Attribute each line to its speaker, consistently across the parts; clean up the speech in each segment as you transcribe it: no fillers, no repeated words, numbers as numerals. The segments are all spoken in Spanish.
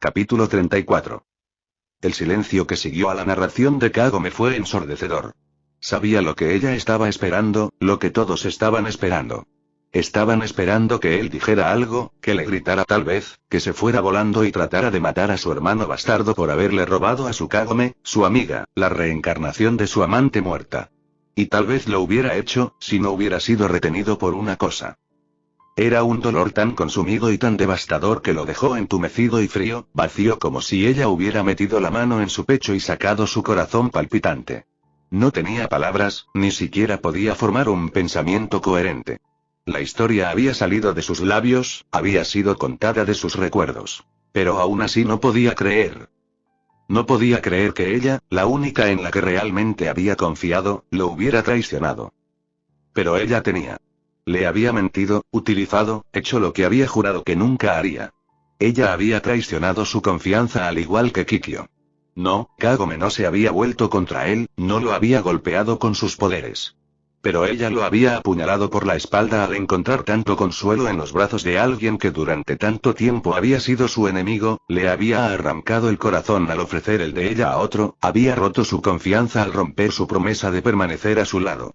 Speaker 1: Capítulo 34. El silencio que siguió a la narración de Kagome fue ensordecedor. Sabía lo que ella estaba esperando, lo que todos estaban esperando. Estaban esperando que él dijera algo, que le gritara tal vez, que se fuera volando y tratara de matar a su hermano bastardo por haberle robado a su Kagome, su amiga, la reencarnación de su amante muerta. Y tal vez lo hubiera hecho, si no hubiera sido retenido por una cosa. Era un dolor tan consumido y tan devastador que lo dejó entumecido y frío, vacío como si ella hubiera metido la mano en su pecho y sacado su corazón palpitante. No tenía palabras, ni siquiera podía formar un pensamiento coherente. La historia había salido de sus labios, había sido contada de sus recuerdos. Pero aún así no podía creer. No podía creer que ella, la única en la que realmente había confiado, lo hubiera traicionado. Pero ella tenía. Le había mentido, utilizado, hecho lo que había jurado que nunca haría. Ella había traicionado su confianza al igual que Kikyo. No, Kagome no se había vuelto contra él, no lo había golpeado con sus poderes. Pero ella lo había apuñalado por la espalda al encontrar tanto consuelo en los brazos de alguien que durante tanto tiempo había sido su enemigo, le había arrancado el corazón al ofrecer el de ella a otro, había roto su confianza al romper su promesa de permanecer a su lado.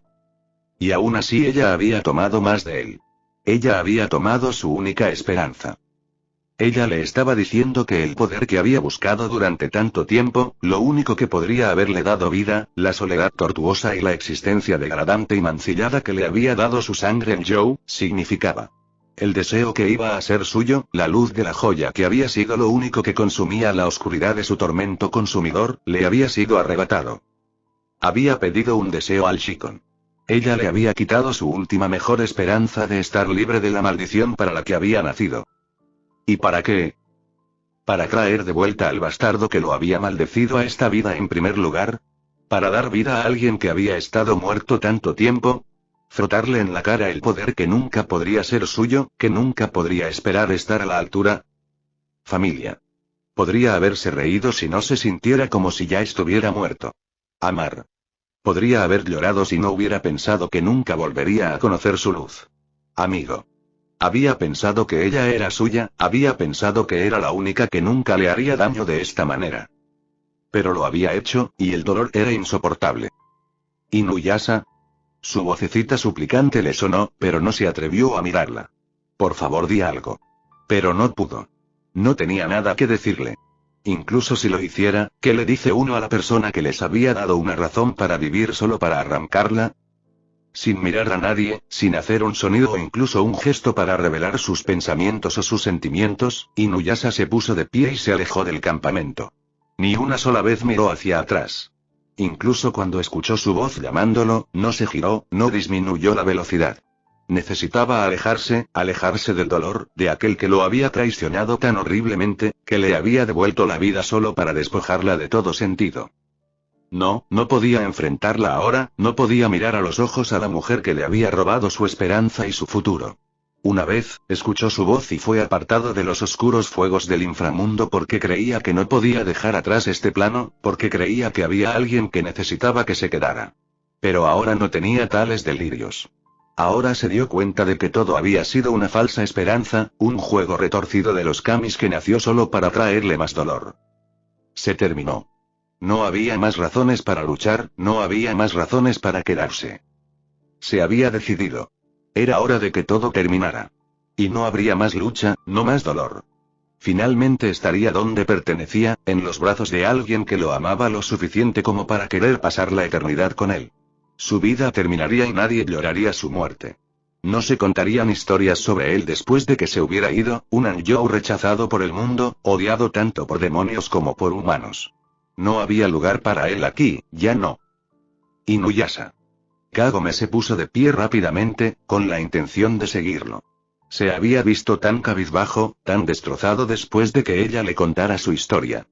Speaker 1: Y aún así ella había tomado más de él. Ella había tomado su única esperanza. Ella le estaba diciendo que el poder que había buscado durante tanto tiempo, lo único que podría haberle dado vida, la soledad tortuosa y la existencia degradante y mancillada que le había dado su sangre en Joe, significaba. El deseo que iba a ser suyo, la luz de la joya que había sido lo único que consumía la oscuridad de su tormento consumidor, le había sido arrebatado. Había pedido un deseo al Shikon. Ella le había quitado su última mejor esperanza de estar libre de la maldición para la que había nacido. ¿Y para qué? ¿Para traer de vuelta al bastardo que lo había maldecido a esta vida en primer lugar? ¿Para dar vida a alguien que había estado muerto tanto tiempo? ¿Frotarle en la cara el poder que nunca podría ser suyo, que nunca podría esperar estar a la altura? Familia. Podría haberse reído si no se sintiera como si ya estuviera muerto. Amar. Podría haber llorado si no hubiera pensado que nunca volvería a conocer su luz. Amigo. Había pensado que ella era suya, había pensado que era la única que nunca le haría daño de esta manera. Pero lo había hecho, y el dolor era insoportable. ¿Inuyasha? Su vocecita suplicante le sonó, pero no se atrevió a mirarla. Por favor, di algo. Pero no pudo. No tenía nada que decirle. Incluso si lo hiciera, ¿qué le dice uno a la persona que les había dado una razón para vivir solo para arrancarla? Sin mirar a nadie, sin hacer un sonido o incluso un gesto para revelar sus pensamientos o sus sentimientos, Inuyasha se puso de pie y se alejó del campamento. Ni una sola vez miró hacia atrás. Incluso cuando escuchó su voz llamándolo, no se giró, no disminuyó la velocidad. Necesitaba alejarse del dolor, de aquel que lo había traicionado tan horriblemente, que le había devuelto la vida solo para despojarla de todo sentido. No podía enfrentarla ahora, no podía mirar a los ojos a la mujer que le había robado su esperanza y su futuro. Una vez, escuchó su voz y fue apartado de los oscuros fuegos del inframundo porque creía que no podía dejar atrás este plano, porque creía que había alguien que necesitaba que se quedara. Pero ahora no tenía tales delirios. Ahora se dio cuenta de que todo había sido una falsa esperanza, un juego retorcido de los kamis que nació solo para traerle más dolor. Se terminó. No había más razones para luchar, no había más razones para quedarse. Se había decidido. Era hora de que todo terminara. Y no habría más lucha, no más dolor. Finalmente estaría donde pertenecía, en los brazos de alguien que lo amaba lo suficiente como para querer pasar la eternidad con él. Su vida terminaría y nadie lloraría su muerte. No se contarían historias sobre él después de que se hubiera ido, un Anjou rechazado por el mundo, odiado tanto por demonios como por humanos. No había lugar para él aquí, ya no. Inuyasha. Kagome se puso de pie rápidamente, con la intención de seguirlo. Se había visto tan cabizbajo, tan destrozado después de que ella le contara su historia.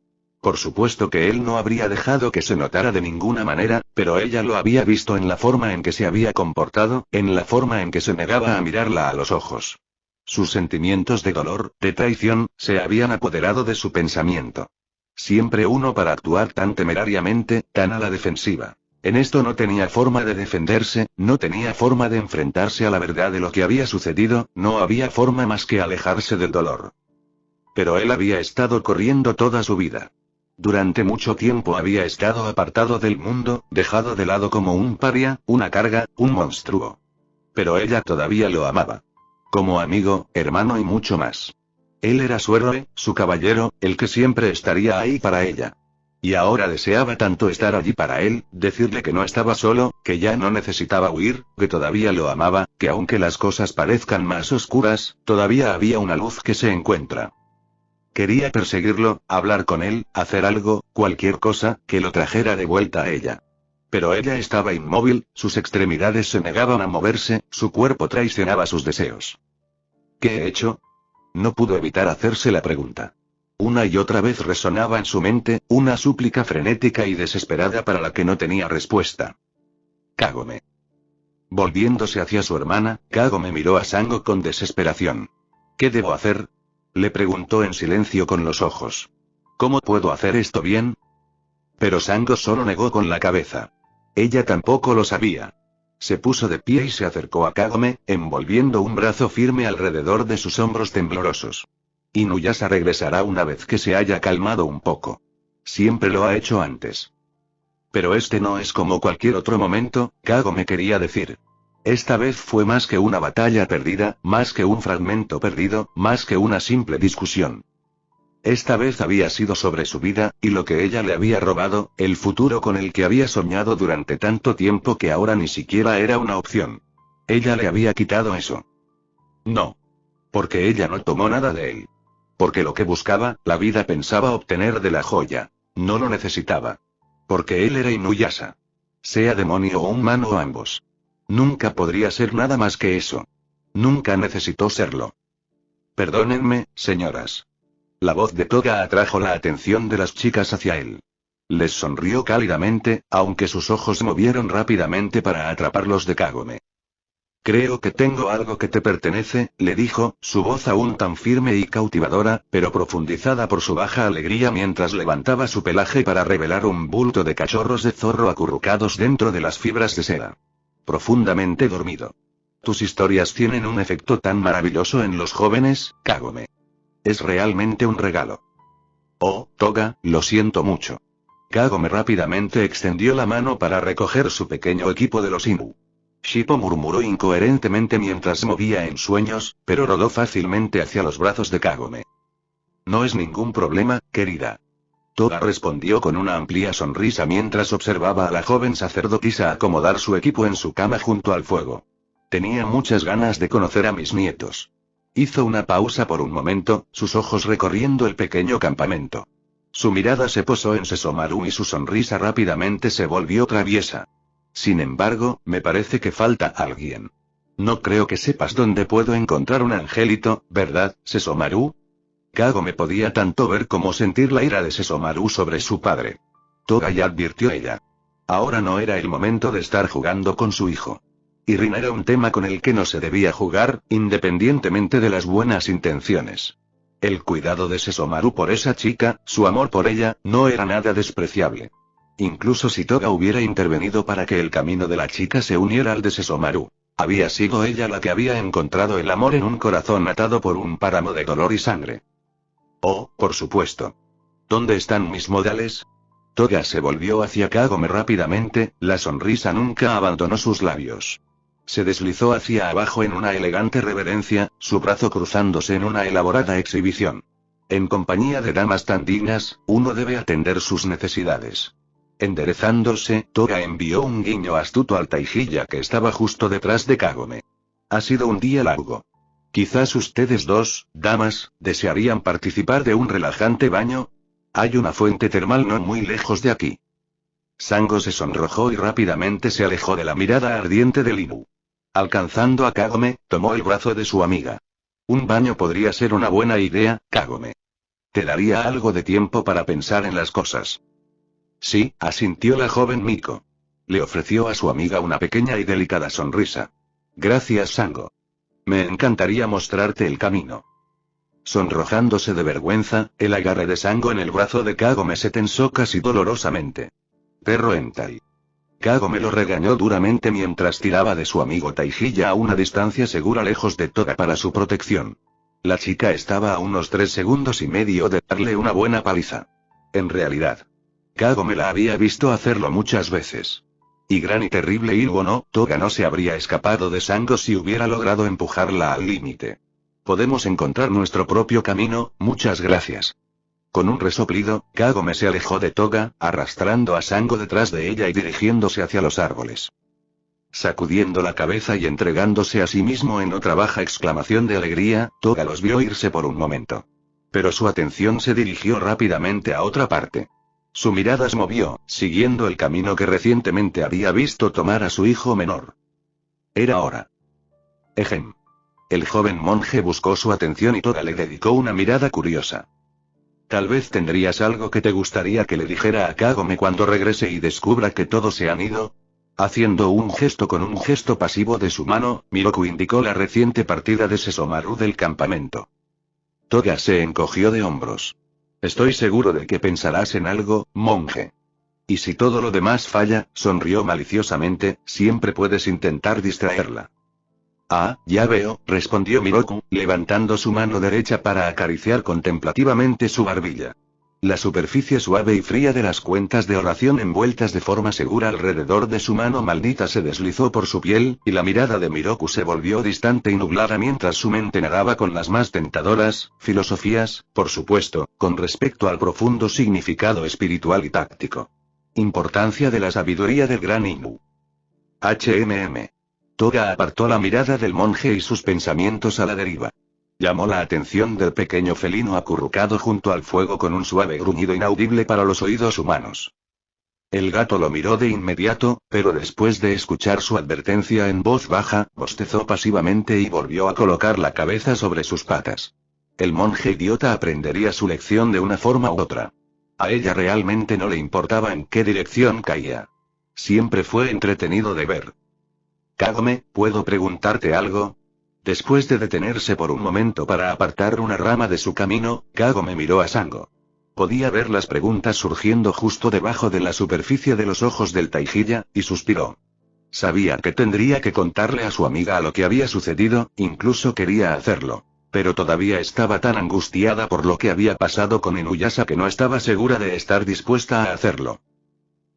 Speaker 1: Por supuesto que él no habría dejado que se notara de ninguna manera, pero ella lo había visto en la forma en que se había comportado, en la forma en que se negaba a mirarla a los ojos. Sus sentimientos de dolor, de traición, se habían apoderado de su pensamiento. Siempre uno para actuar tan temerariamente, tan a la defensiva. En esto no tenía forma de defenderse, no tenía forma de enfrentarse a la verdad de lo que había sucedido, no había forma más que alejarse del dolor. Pero él había estado corriendo toda su vida. Durante mucho tiempo había estado apartado del mundo, dejado de lado como un paria, una carga, un monstruo. Pero ella todavía lo amaba. Como amigo, hermano y mucho más. Él era su héroe, su caballero, el que siempre estaría ahí para ella. Y ahora deseaba tanto estar allí para él, decirle que no estaba solo, que ya no necesitaba huir, que todavía lo amaba, que aunque las cosas parezcan más oscuras, todavía había una luz que se encuentra. Quería perseguirlo, hablar con él, hacer algo, cualquier cosa, que lo trajera de vuelta a ella. Pero ella estaba inmóvil, sus extremidades se negaban a moverse, su cuerpo traicionaba sus deseos. ¿Qué he hecho? No pudo evitar hacerse la pregunta. Una y otra vez resonaba en su mente, una súplica frenética y desesperada para la que no tenía respuesta. Kagome. Volviéndose hacia su hermana, Kagome miró a Sango con desesperación. ¿Qué debo hacer? Le preguntó en silencio con los ojos. ¿Cómo puedo hacer esto bien? Pero Sango solo negó con la cabeza. Ella tampoco lo sabía. Se puso de pie y se acercó a Kagome, envolviendo un brazo firme alrededor de sus hombros temblorosos. Inuyasha regresará una vez que se haya calmado un poco. Siempre lo ha hecho antes. Pero este no es como cualquier otro momento, Kagome quería decir. Esta vez fue más que una batalla perdida, más que un fragmento perdido, más que una simple discusión. Esta vez había sido sobre su vida, y lo que ella le había robado, el futuro con el que había soñado durante tanto tiempo que ahora ni siquiera era una opción. Ella le había quitado eso. No. Porque ella no tomó nada de él. Porque lo que buscaba, la vida pensaba obtener de la joya. No lo necesitaba. Porque él era Inuyasha. Sea demonio o humano o ambos. Nunca podría ser nada más que eso. Nunca necesitó serlo. Perdónenme, señoras. La voz de Toga atrajo la atención de las chicas hacia él. Les sonrió cálidamente, aunque sus ojos se movieron rápidamente para atraparlos de Kagome. Creo que tengo algo que te pertenece, le dijo, su voz aún tan firme y cautivadora, pero profundizada por su baja alegría mientras levantaba su pelaje para revelar un bulto de cachorros de zorro acurrucados dentro de las fibras de seda. Profundamente dormido. Tus historias tienen un efecto tan maravilloso en los jóvenes, Kagome. Es realmente un regalo. Oh, Toga, lo siento mucho. Kagome rápidamente extendió la mano para recoger su pequeño equipo de los Inu. Shippo murmuró incoherentemente mientras se movía en sueños, pero rodó fácilmente hacia los brazos de Kagome. No es ningún problema, querida. Toga respondió con una amplia sonrisa mientras observaba a la joven sacerdotisa acomodar su equipo en su cama junto al fuego. Tenía muchas ganas de conocer a mis nietos. Hizo una pausa por un momento, sus ojos recorriendo el pequeño campamento. Su mirada se posó en Sesomaru y su sonrisa rápidamente se volvió traviesa. Sin embargo, me parece que falta alguien. No creo que sepas dónde puedo encontrar un angelito, ¿verdad, Sesomaru? Kagome podía tanto ver como sentir la ira de Sesomaru sobre su padre. Toga ya advirtió ella. Ahora no era el momento de estar jugando con su hijo. Y Rin era un tema con el que no se debía jugar, independientemente de las buenas intenciones. El cuidado de Sesomaru por esa chica, su amor por ella, no era nada despreciable. Incluso si Toga hubiera intervenido para que el camino de la chica se uniera al de Sesomaru. Había sido ella la que había encontrado el amor en un corazón atado por un páramo de dolor y sangre. Oh, por supuesto. ¿Dónde están mis modales? Toga se volvió hacia Kagome rápidamente, la sonrisa nunca abandonó sus labios. Se deslizó hacia abajo en una elegante reverencia, su brazo cruzándose en una elaborada exhibición. En compañía de damas tan dignas, uno debe atender sus necesidades. Enderezándose, Toga envió un guiño astuto al Taijilla que estaba justo detrás de Kagome. Ha sido un día largo. Quizás ustedes dos, damas, desearían participar de un relajante baño. Hay una fuente termal no muy lejos de aquí. Sango se sonrojó y rápidamente se alejó de la mirada ardiente del Inu. Alcanzando a Kagome, tomó el brazo de su amiga. Un baño podría ser una buena idea, Kagome. Te daría algo de tiempo para pensar en las cosas. Sí, asintió la joven Miko. Le ofreció a su amiga una pequeña y delicada sonrisa. Gracias, Sango. Me encantaría mostrarte el camino. Sonrojándose de vergüenza, el agarre de Sango en el brazo de Kagome se tensó casi dolorosamente. Perro hentai. Kagome lo regañó duramente mientras tiraba de su amigo Taijilla a una distancia segura lejos de Toga para su protección. La chica estaba a unos 3,5 segundos de darle una buena paliza. En realidad, Kagome la había visto hacerlo muchas veces. Y gran y terrible Ilbo no, Toga no se habría escapado de Sango si hubiera logrado empujarla al límite. Podemos encontrar nuestro propio camino, muchas gracias. Con un resoplido, Kagome se alejó de Toga, arrastrando a Sango detrás de ella y dirigiéndose hacia los árboles. Sacudiendo la cabeza y entregándose a sí mismo en otra baja exclamación de alegría, Toga los vio irse por un momento. Pero su atención se dirigió rápidamente a otra parte. Su mirada se movió, siguiendo el camino que recientemente había visto tomar a su hijo menor. Era hora. Ejem. El joven monje buscó su atención y Toga le dedicó una mirada curiosa. Tal vez tendrías algo que te gustaría que le dijera a Kagome cuando regrese y descubra que todos se han ido. Haciendo un gesto con un gesto pasivo de su mano, Miroku indicó la reciente partida de Sesomaru del campamento. Toga se encogió de hombros. Estoy seguro de que pensarás en algo, monje. Y si todo lo demás falla, sonrió maliciosamente, siempre puedes intentar distraerla. Ah, ya veo, respondió Miroku, levantando su mano derecha para acariciar contemplativamente su barbilla. La superficie suave y fría de las cuentas de oración envueltas de forma segura alrededor de su mano maldita se deslizó por su piel, y la mirada de Miroku se volvió distante y nublada mientras su mente nadaba con las más tentadoras filosofías, por supuesto, con respecto al profundo significado espiritual y táctico. Importancia de la sabiduría del gran Inu. Toga apartó la mirada del monje y sus pensamientos a la deriva. Llamó la atención del pequeño felino acurrucado junto al fuego con un suave gruñido inaudible para los oídos humanos. El gato lo miró de inmediato, pero después de escuchar su advertencia en voz baja, bostezó pasivamente y volvió a colocar la cabeza sobre sus patas. El monje idiota aprendería su lección de una forma u otra. A ella realmente no le importaba en qué dirección caía. Siempre fue entretenido de ver. Kagome, ¿puedo preguntarte algo? Después de detenerse por un momento para apartar una rama de su camino, Kagome miró a Sango. Podía ver las preguntas surgiendo justo debajo de la superficie de los ojos del Taijilla, y suspiró. Sabía que tendría que contarle a su amiga lo que había sucedido, incluso quería hacerlo. Pero todavía estaba tan angustiada por lo que había pasado con Inuyasha que no estaba segura de estar dispuesta a hacerlo.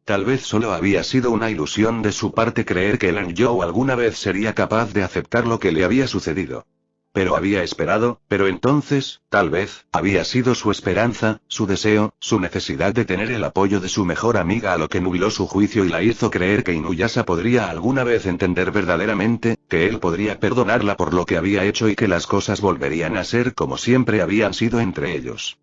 Speaker 1: Tal vez solo había sido una ilusión de su parte creer que el Anjou alguna vez sería capaz de aceptar lo que le había sucedido. Pero había esperado, pero entonces, tal vez, había sido su esperanza, su deseo, su necesidad de tener el apoyo de su mejor amiga a lo que nubló su juicio y la hizo creer que Inuyasha podría alguna vez entender verdaderamente, que él podría perdonarla por lo que había hecho y que las cosas volverían a ser como siempre habían sido entre ellos.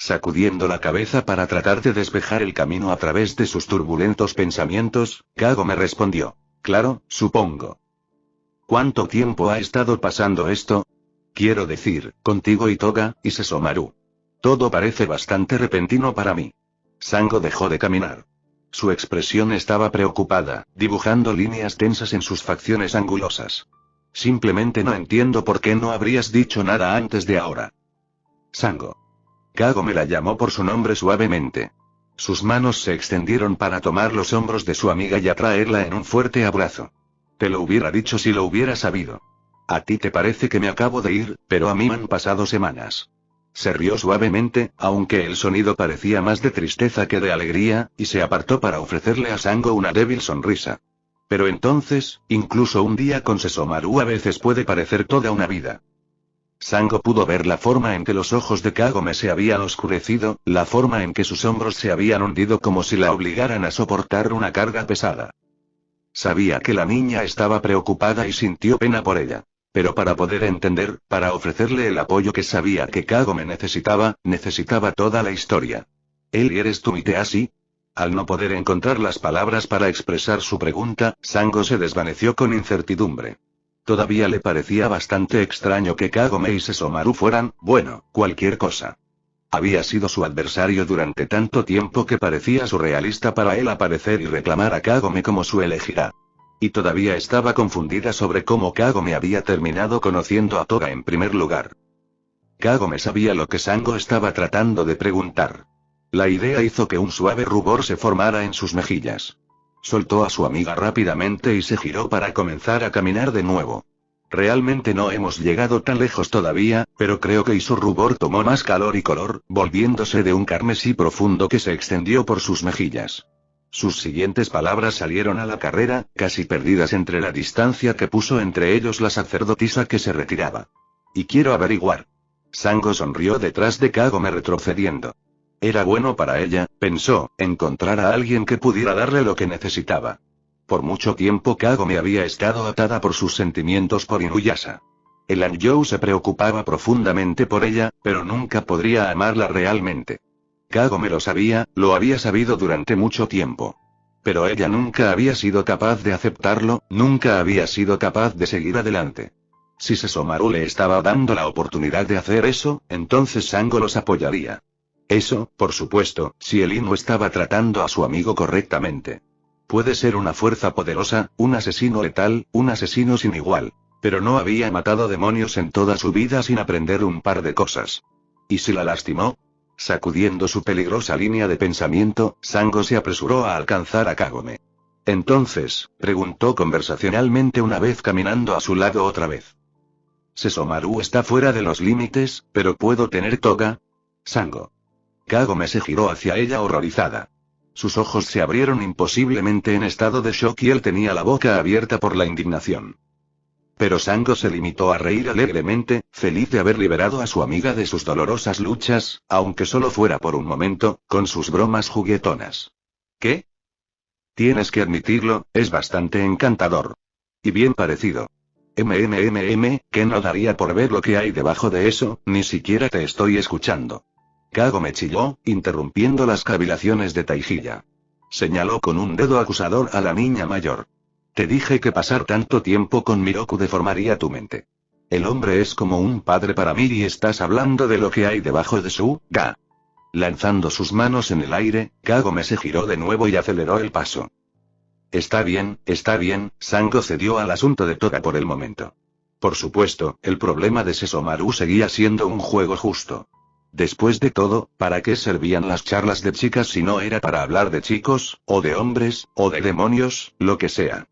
Speaker 1: Sacudiendo la cabeza para tratar de despejar el camino a través de sus turbulentos pensamientos, Kagome respondió. Claro, supongo. ¿Cuánto tiempo ha estado pasando esto? Quiero decir, contigo y Toga, y Sesomaru. Todo parece bastante repentino para mí. Sango dejó de caminar. Su expresión estaba preocupada, dibujando líneas tensas en sus facciones angulosas. Simplemente no entiendo por qué no habrías dicho nada antes de ahora. Sango. Kagome la llamó por su nombre suavemente. Sus manos se extendieron para tomar los hombros de su amiga y atraerla en un fuerte abrazo. Te lo hubiera dicho si lo hubiera sabido. A ti te parece que me acabo de ir, pero a mí han pasado semanas. Se rió suavemente, aunque el sonido parecía más de tristeza que de alegría, y se apartó para ofrecerle a Sango una débil sonrisa. Pero entonces, incluso un día con Sesomaru a veces puede parecer toda una vida. Sango pudo ver la forma en que los ojos de Kagome se habían oscurecido, la forma en que sus hombros se habían hundido como si la obligaran a soportar una carga pesada. Sabía que la niña estaba preocupada y sintió pena por ella. Pero para poder entender, para ofrecerle el apoyo que sabía que Kagome necesitaba toda la historia. ¿Él y eres tú y te así? Al no poder encontrar las palabras para expresar su pregunta, Sango se desvaneció con incertidumbre. Todavía le parecía bastante extraño que Kagome y Sesomaru fueran, bueno, cualquier cosa. Había sido su adversario durante tanto tiempo que parecía surrealista para él aparecer y reclamar a Kagome como su elegida. Y todavía estaba confundida sobre cómo Kagome había terminado conociendo a Toga en primer lugar. Kagome sabía lo que Sango estaba tratando de preguntar. La idea hizo que un suave rubor se formara en sus mejillas. Soltó a su amiga rápidamente y se giró para comenzar a caminar de nuevo. Realmente no hemos llegado tan lejos todavía, pero creo que y su rubor tomó más calor y color, volviéndose de un carmesí profundo que se extendió por sus mejillas. Sus siguientes palabras salieron a la carrera, casi perdidas entre la distancia que puso entre ellos la sacerdotisa que se retiraba. Y quiero averiguar. Sango sonrió detrás de Kagome retrocediendo. Era bueno para ella, pensó, encontrar a alguien que pudiera darle lo que necesitaba. Por mucho tiempo Kagome había estado atada por sus sentimientos por Inuyasha. El Anjou se preocupaba profundamente por ella, pero nunca podría amarla realmente. Kagome lo sabía, lo había sabido durante mucho tiempo. Pero ella nunca había sido capaz de aceptarlo, nunca había sido capaz de seguir adelante. Si Sesomaru le estaba dando la oportunidad de hacer eso, entonces Sango los apoyaría. Eso, por supuesto, si el Inu estaba tratando a su amigo correctamente. Puede ser una fuerza poderosa, un asesino letal, un asesino sin igual. Pero no había matado demonios en toda su vida sin aprender un par de cosas. ¿Y si la lastimó? Sacudiendo su peligrosa línea de pensamiento, Sango se apresuró a alcanzar a Kagome. Entonces, preguntó conversacionalmente una vez caminando a su lado otra vez. Sesomaru está fuera de los límites, pero ¿puedo tener toga? Sango. Kagome se giró hacia ella horrorizada. Sus ojos se abrieron imposiblemente en estado de shock y él tenía la boca abierta por la indignación. Pero Sango se limitó a reír alegremente, feliz de haber liberado a su amiga de sus dolorosas luchas, aunque solo fuera por un momento, con sus bromas juguetonas. ¿Qué? Tienes que admitirlo, es bastante encantador. Y bien parecido. ¿Qué no daría por ver lo que hay debajo de eso? Ni siquiera te estoy escuchando. Kagome chilló, interrumpiendo las cavilaciones de Taijilla. Señaló con un dedo acusador a la niña mayor. Te dije que pasar tanto tiempo con Miroku deformaría tu mente. El hombre es como un padre para mí y estás hablando de lo que hay debajo de su ga. Lanzando sus manos en el aire, Kagome se giró de nuevo y aceleró el paso. Está bien, Sango cedió al asunto de Toga por el momento. Por supuesto, el problema de Sesomaru seguía siendo un juego justo. Después de todo, ¿para qué servían las charlas de chicas si no era para hablar de chicos, o de hombres, o de demonios, lo que sea?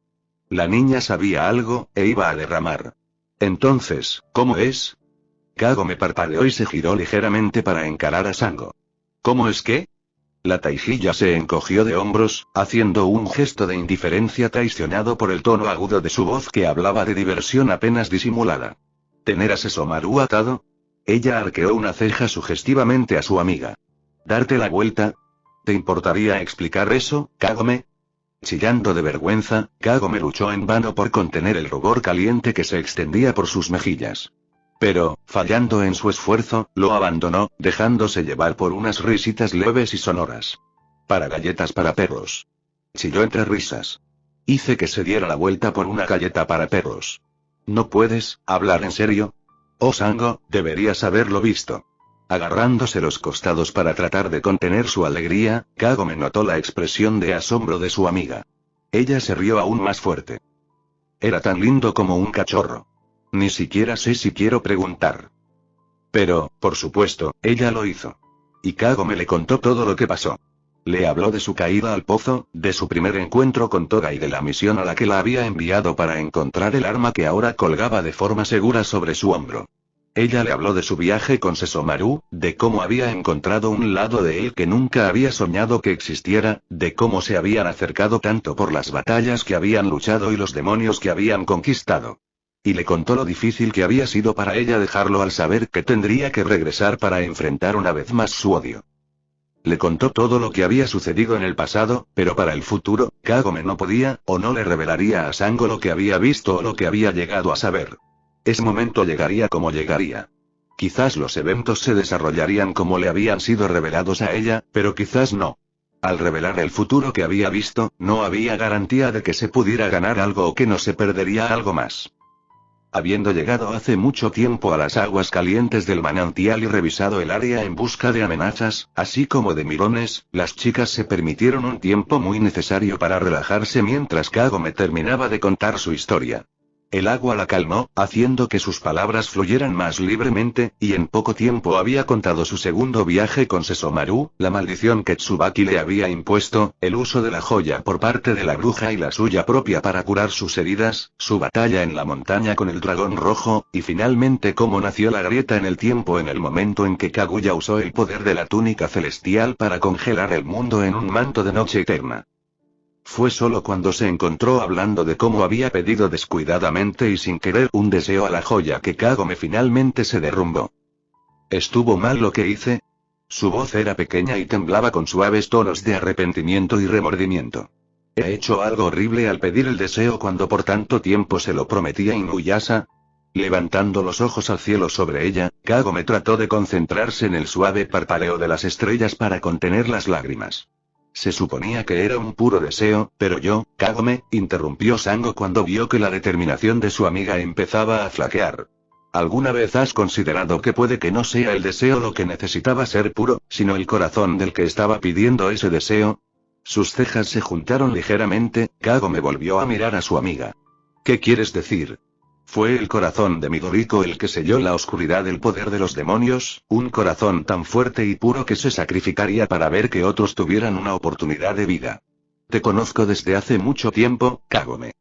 Speaker 1: La niña sabía algo, e iba a derramar. Entonces, ¿cómo es? Kagome parpadeó y se giró ligeramente para encarar a Sango. ¿Cómo es qué? La Taijilla se encogió de hombros, haciendo un gesto de indiferencia traicionado por el tono agudo de su voz que hablaba de diversión apenas disimulada. ¿Tener a Sesomaru atado? Ella arqueó una ceja sugestivamente a su amiga. ¿Darte la vuelta? ¿Te importaría explicar eso, Kagome? Chillando de vergüenza, Kagome luchó en vano por contener el rubor caliente que se extendía por sus mejillas. Pero, fallando en su esfuerzo, lo abandonó, dejándose llevar por unas risitas leves y sonoras. Para galletas para perros. Chilló entre risas. Hice que se diera la vuelta por una galleta para perros. ¿No puedes hablar en serio? Oh Sango, deberías haberlo visto. Agarrándose los costados para tratar de contener su alegría, Kagome notó la expresión de asombro de su amiga. Ella se rió aún más fuerte. Era tan lindo como un cachorro. Ni siquiera sé si quiero preguntar. Pero, por supuesto, ella lo hizo. Y Kagome le contó todo lo que pasó. Le habló de su caída al pozo, de su primer encuentro con Toga y de la misión a la que la había enviado para encontrar el arma que ahora colgaba de forma segura sobre su hombro. Ella le habló de su viaje con Sesomaru, de cómo había encontrado un lado de él que nunca había soñado que existiera, de cómo se habían acercado tanto por las batallas que habían luchado y los demonios que habían conquistado. Y le contó lo difícil que había sido para ella dejarlo al saber que tendría que regresar para enfrentar una vez más su odio. Le contó todo lo que había sucedido en el pasado, pero para el futuro, Kagome no podía, o no le revelaría a Sango lo que había visto o lo que había llegado a saber. Ese momento llegaría como llegaría. Quizás los eventos se desarrollarían como le habían sido revelados a ella, pero quizás no. Al revelar el futuro que había visto, no había garantía de que se pudiera ganar algo o que no se perdería algo más. Habiendo llegado hace mucho tiempo a las aguas calientes del manantial y revisado el área en busca de amenazas, así como de mirones, las chicas se permitieron un tiempo muy necesario para relajarse mientras Kagome terminaba de contar su historia. El agua la calmó, haciendo que sus palabras fluyeran más libremente, y en poco tiempo había contado su segundo viaje con Sesomaru, la maldición que Tsubaki le había impuesto, el uso de la joya por parte de la bruja y la suya propia para curar sus heridas, su batalla en la montaña con el dragón rojo, y finalmente cómo nació la grieta en el tiempo en el momento en que Kaguya usó el poder de la túnica celestial para congelar el mundo en un manto de noche eterna. Fue solo cuando se encontró hablando de cómo había pedido descuidadamente y sin querer un deseo a la joya que Kagome finalmente se derrumbó. ¿Estuvo mal lo que hice? Su voz era pequeña y temblaba con suaves tonos de arrepentimiento y remordimiento. ¿He hecho algo horrible al pedir el deseo cuando por tanto tiempo se lo prometí a Inuyasha? Levantando los ojos al cielo sobre ella, Kagome trató de concentrarse en el suave parpadeo de las estrellas para contener las lágrimas. Se suponía que era un puro deseo, pero Kagome, interrumpió Sango cuando vio que la determinación de su amiga empezaba a flaquear. ¿Alguna vez has considerado que puede que no sea el deseo lo que necesitaba ser puro, sino el corazón del que estaba pidiendo ese deseo? Sus cejas se juntaron ligeramente, Kagome volvió a mirar a su amiga. ¿Qué quieres decir? Fue el corazón de Midoriko el que selló la oscuridad del poder de los demonios, un corazón tan fuerte y puro que se sacrificaría para ver que otros tuvieran una oportunidad de vida. Te conozco desde hace mucho tiempo, Kagome.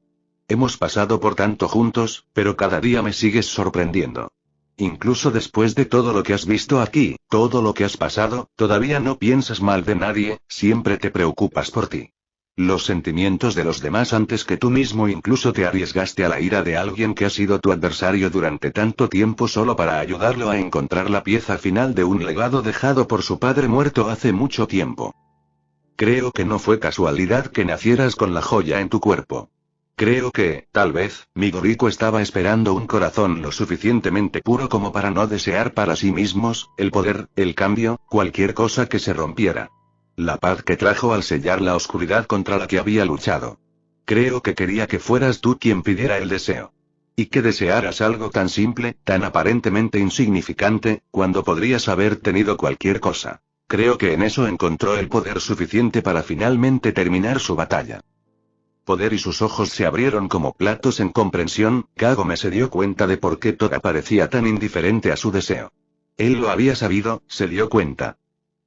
Speaker 1: Hemos pasado por tanto juntos, pero cada día me sigues sorprendiendo. Incluso después de todo lo que has visto aquí, todo lo que has pasado, todavía no piensas mal de nadie, siempre te preocupas por ti. Los sentimientos de los demás antes que tú mismo, incluso te arriesgaste a la ira de alguien que ha sido tu adversario durante tanto tiempo solo para ayudarlo a encontrar la pieza final de un legado dejado por su padre muerto hace mucho tiempo. Creo que no fue casualidad que nacieras con la joya en tu cuerpo. Creo que, tal vez, Midoriko estaba esperando un corazón lo suficientemente puro como para no desear para sí mismos, el poder, el cambio, cualquier cosa que se rompiera. La paz que trajo al sellar la oscuridad contra la que había luchado. Creo que quería que fueras tú quien pidiera el deseo. Y que desearas algo tan simple, tan aparentemente insignificante, cuando podrías haber tenido cualquier cosa. Creo que en eso encontró el poder suficiente para finalmente terminar su batalla. Poder y sus ojos se abrieron como platos en comprensión, Kagome se dio cuenta de por qué Toga parecía tan indiferente a su deseo. Él lo había sabido, se dio cuenta.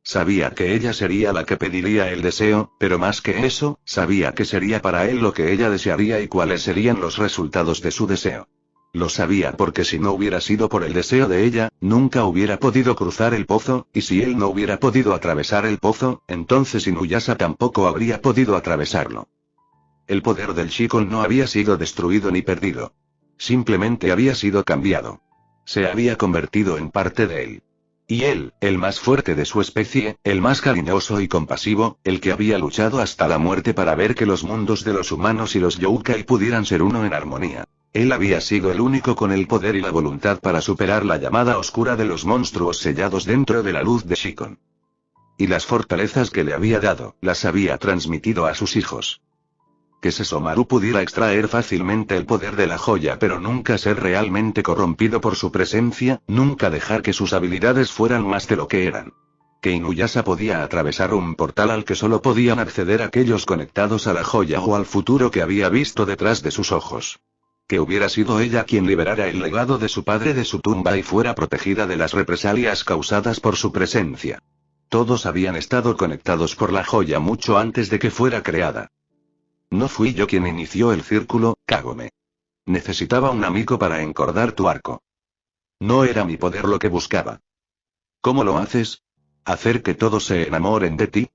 Speaker 1: Sabía que ella sería la que pediría el deseo, pero más que eso, sabía que sería para él lo que ella desearía y cuáles serían los resultados de su deseo. Lo sabía porque si no hubiera sido por el deseo de ella, nunca hubiera podido cruzar el pozo, y si él no hubiera podido atravesar el pozo, entonces Inuyasha tampoco habría podido atravesarlo. El poder del Shikon no había sido destruido ni perdido. Simplemente había sido cambiado. Se había convertido en parte de él. Y él, el más fuerte de su especie, el más cariñoso y compasivo, el que había luchado hasta la muerte para ver que los mundos de los humanos y los Youkai pudieran ser uno en armonía. Él había sido el único con el poder y la voluntad para superar la llamada oscura de los monstruos sellados dentro de la luz de Shikon. Y las fortalezas que le había dado, las había transmitido a sus hijos. Que Sesomaru pudiera extraer fácilmente el poder de la joya pero nunca ser realmente corrompido por su presencia, nunca dejar que sus habilidades fueran más de lo que eran. Que Inuyasha podía atravesar un portal al que solo podían acceder aquellos conectados a la joya o al futuro que había visto detrás de sus ojos. Que hubiera sido ella quien liberara el legado de su padre de su tumba y fuera protegida de las represalias causadas por su presencia. Todos habían estado conectados por la joya mucho antes de que fuera creada. No fui yo quien inició el círculo, Kagome. Necesitaba un amigo para encordar tu arco. No era mi poder lo que buscaba. ¿Cómo lo haces? ¿Hacer que todos se enamoren de ti?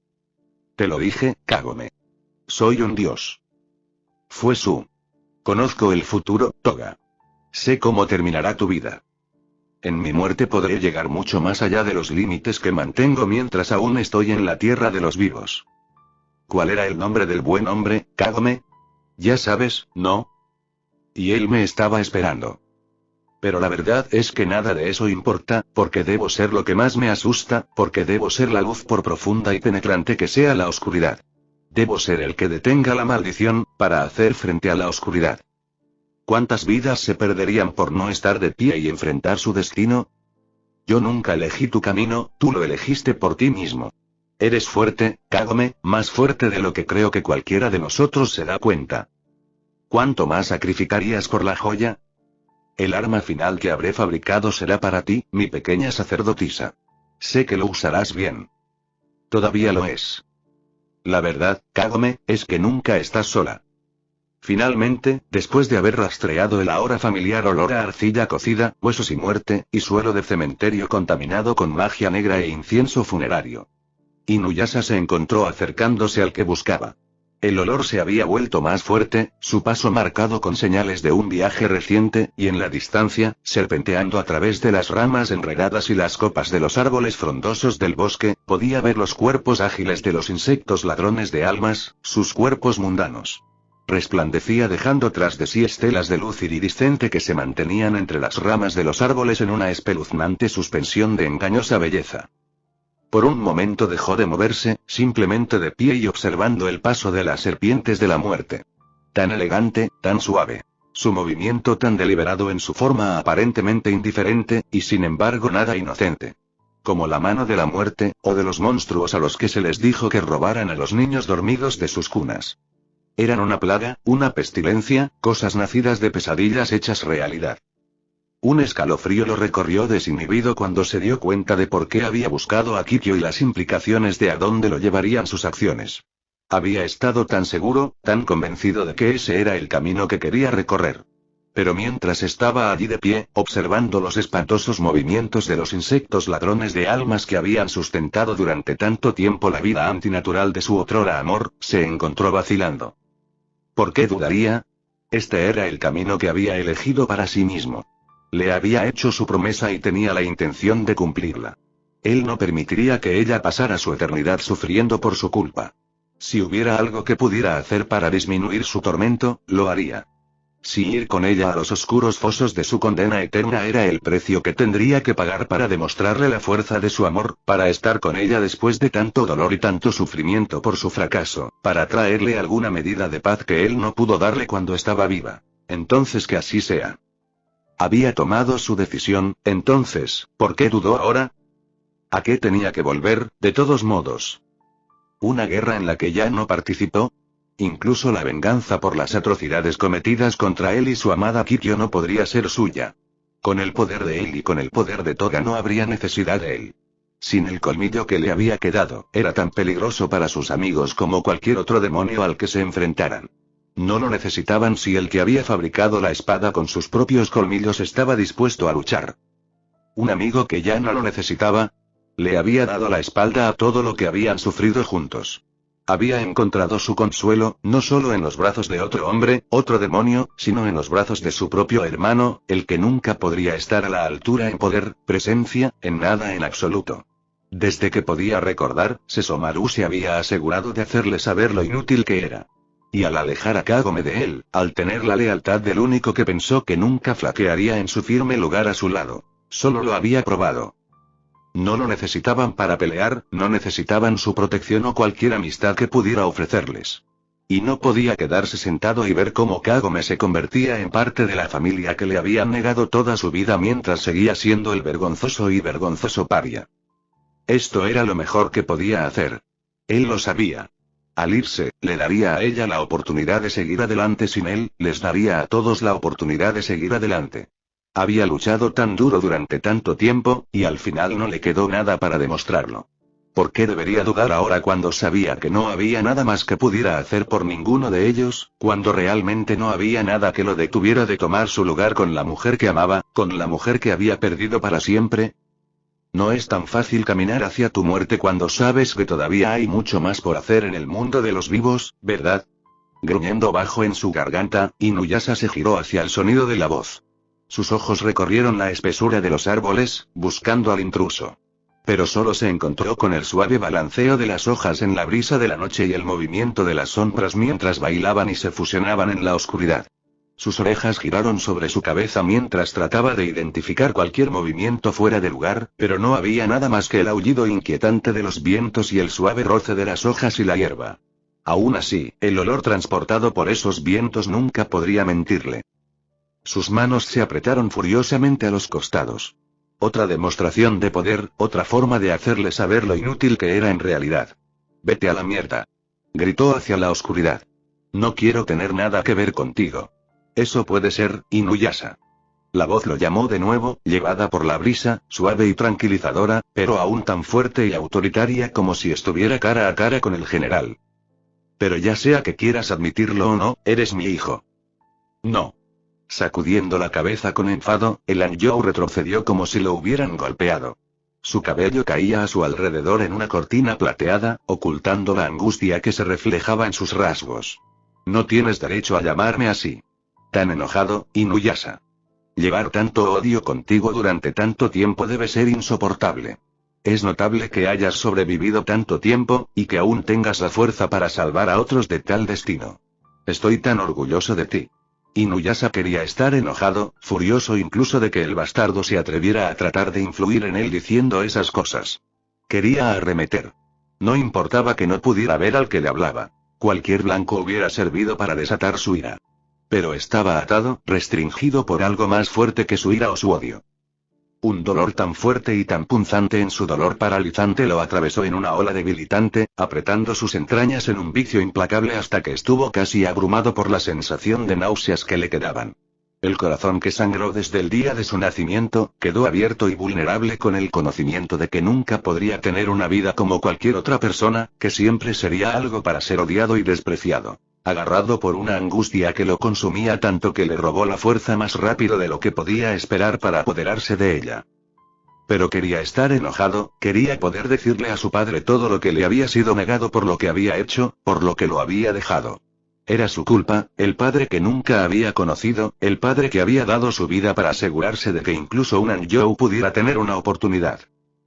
Speaker 1: Te lo dije, Kagome. Soy un dios. Fue su. Conozco el futuro, Toga. Sé cómo terminará tu vida. En mi muerte podré llegar mucho más allá de los límites que mantengo mientras aún estoy en la tierra de los vivos. ¿Cuál era el nombre del buen hombre, Kagome? Ya sabes, ¿no? Y él me estaba esperando. Pero la verdad es que nada de eso importa, porque debo ser lo que más me asusta, porque debo ser la luz por profunda y penetrante que sea la oscuridad. Debo ser el que detenga la maldición, para hacer frente a la oscuridad. ¿Cuántas vidas se perderían por no estar de pie y enfrentar su destino? Yo nunca elegí tu camino, tú lo elegiste por ti mismo. Eres fuerte, Kagome, más fuerte de lo que creo que cualquiera de nosotros se da cuenta. ¿Cuánto más sacrificarías por la joya? El arma final que habré fabricado será para ti, mi pequeña sacerdotisa. Sé que lo usarás bien. Todavía lo es. La verdad, Kagome, es que nunca estás sola. Finalmente, después de haber rastreado el ahora familiar olor a arcilla cocida, huesos y muerte, y suelo de cementerio contaminado con magia negra e incienso funerario, Inuyasha se encontró acercándose al que buscaba. El olor se había vuelto más fuerte, su paso marcado con señales de un viaje reciente, y en la distancia, serpenteando a través de las ramas enredadas y las copas de los árboles frondosos del bosque, podía ver los cuerpos ágiles de los insectos ladrones de almas, sus cuerpos mundanos. Resplandecía dejando tras de sí estelas de luz iridiscente que se mantenían entre las ramas de los árboles en una espeluznante suspensión de engañosa belleza. Por un momento dejó de moverse, simplemente de pie y observando el paso de las serpientes de la muerte. Tan elegante, tan suave. Su movimiento tan deliberado en su forma aparentemente indiferente, y sin embargo nada inocente. Como la mano de la muerte, o de los monstruos a los que se les dijo que robaran a los niños dormidos de sus cunas. Eran una plaga, una pestilencia, cosas nacidas de pesadillas hechas realidad. Un escalofrío lo recorrió desinhibido cuando se dio cuenta de por qué había buscado a Kikyo y las implicaciones de a dónde lo llevarían sus acciones. Había estado tan seguro, tan convencido de que ese era el camino que quería recorrer. Pero mientras estaba allí de pie, observando los espantosos movimientos de los insectos ladrones de almas que habían sustentado durante tanto tiempo la vida antinatural de su otrora amor, se encontró vacilando. ¿Por qué dudaría? Este era el camino que había elegido para sí mismo. Le había hecho su promesa y tenía la intención de cumplirla. Él no permitiría que ella pasara su eternidad sufriendo por su culpa. Si hubiera algo que pudiera hacer para disminuir su tormento, lo haría. Si ir con ella a los oscuros fosos de su condena eterna era el precio que tendría que pagar para demostrarle la fuerza de su amor, para estar con ella después de tanto dolor y tanto sufrimiento por su fracaso, para traerle alguna medida de paz que él no pudo darle cuando estaba viva. Entonces que así sea. Había tomado su decisión, entonces, ¿por qué dudó ahora? ¿A qué tenía que volver, de todos modos? ¿Una guerra en la que ya no participó? Incluso la venganza por las atrocidades cometidas contra él y su amada Kikyo no podría ser suya. Con el poder de él y con el poder de Toga no habría necesidad de él. Sin el colmillo que le había quedado, era tan peligroso para sus amigos como cualquier otro demonio al que se enfrentaran. No lo necesitaban si el que había fabricado la espada con sus propios colmillos estaba dispuesto a luchar. Un amigo que ya no lo necesitaba, le había dado la espalda a todo lo que habían sufrido juntos. Había encontrado su consuelo, no solo en los brazos de otro hombre, otro demonio, sino en los brazos de su propio hermano, el que nunca podría estar a la altura en poder, presencia, en nada en absoluto. Desde que podía recordar, Sesomaru se había asegurado de hacerle saber lo inútil que era. Y al alejar a Kagome de él, al tener la lealtad del único que pensó que nunca flaquearía en su firme lugar a su lado, solo lo había probado. No lo necesitaban para pelear, no necesitaban su protección o cualquier amistad que pudiera ofrecerles. Y no podía quedarse sentado y ver cómo Kagome se convertía en parte de la familia que le habían negado toda su vida mientras seguía siendo el vergonzoso y vergonzoso paria. Esto era lo mejor que podía hacer. Él lo sabía. Al irse, le daría a ella la oportunidad de seguir adelante sin él, les daría a todos la oportunidad de seguir adelante. Había luchado tan duro durante tanto tiempo, y al final no le quedó nada para demostrarlo. ¿Por qué debería dudar ahora cuando sabía que no había nada más que pudiera hacer por ninguno de ellos, cuando realmente no había nada que lo detuviera de tomar su lugar con la mujer que amaba, con la mujer que había perdido para siempre? No es tan fácil caminar hacia tu muerte cuando sabes que todavía hay mucho más por hacer en el mundo de los vivos, ¿verdad? Gruñendo bajo en su garganta, Inuyasha se giró hacia el sonido de la voz. Sus ojos recorrieron la espesura de los árboles, buscando al intruso. Pero solo se encontró con el suave balanceo de las hojas en la brisa de la noche y el movimiento de las sombras mientras bailaban y se fusionaban en la oscuridad. Sus orejas giraron sobre su cabeza mientras trataba de identificar cualquier movimiento fuera de lugar, pero no había nada más que el aullido inquietante de los vientos y el suave roce de las hojas y la hierba. Aún así, el olor transportado por esos vientos nunca podría mentirle. Sus manos se apretaron furiosamente a los costados. Otra demostración de poder, otra forma de hacerle saber lo inútil que era en realidad. «Vete a la mierda», gritó hacia la oscuridad. No quiero tener nada que ver contigo. Eso puede ser, Inuyasha. La voz lo llamó de nuevo, llevada por la brisa, suave y tranquilizadora, pero aún tan fuerte y autoritaria como si estuviera cara a cara con el general. Pero ya sea que quieras admitirlo o no, eres mi hijo. No. Sacudiendo la cabeza con enfado, el Anjou retrocedió como si lo hubieran golpeado. Su cabello caía a su alrededor en una cortina plateada, ocultando la angustia que se reflejaba en sus rasgos. No tienes derecho a llamarme así. Tan enojado, Inuyasha. Llevar tanto odio contigo durante tanto tiempo debe ser insoportable. Es notable que hayas sobrevivido tanto tiempo, y que aún tengas la fuerza para salvar a otros de tal destino. Estoy tan orgulloso de ti. Inuyasha quería estar enojado, furioso incluso de que el bastardo se atreviera a tratar de influir en él diciendo esas cosas. Quería arremeter. No importaba que no pudiera ver al que le hablaba. Cualquier blanco hubiera servido para desatar su ira. Pero estaba atado, restringido por algo más fuerte que su ira o su odio. Un dolor tan fuerte y tan punzante en su dolor paralizante lo atravesó en una ola debilitante, apretando sus entrañas en un vicio implacable hasta que estuvo casi abrumado por la sensación de náuseas que le quedaban. El corazón que sangró desde el día de su nacimiento, quedó abierto y vulnerable con el conocimiento de que nunca podría tener una vida como cualquier otra persona, que siempre sería algo para ser odiado y despreciado. Agarrado por una angustia que lo consumía tanto que le robó la fuerza más rápido de lo que podía esperar para apoderarse de ella. Pero quería estar enojado, quería poder decirle a su padre todo lo que le había sido negado por lo que había hecho, por lo que lo había dejado. Era su culpa, el padre que nunca había conocido, el padre que había dado su vida para asegurarse de que incluso un Anjou pudiera tener una oportunidad.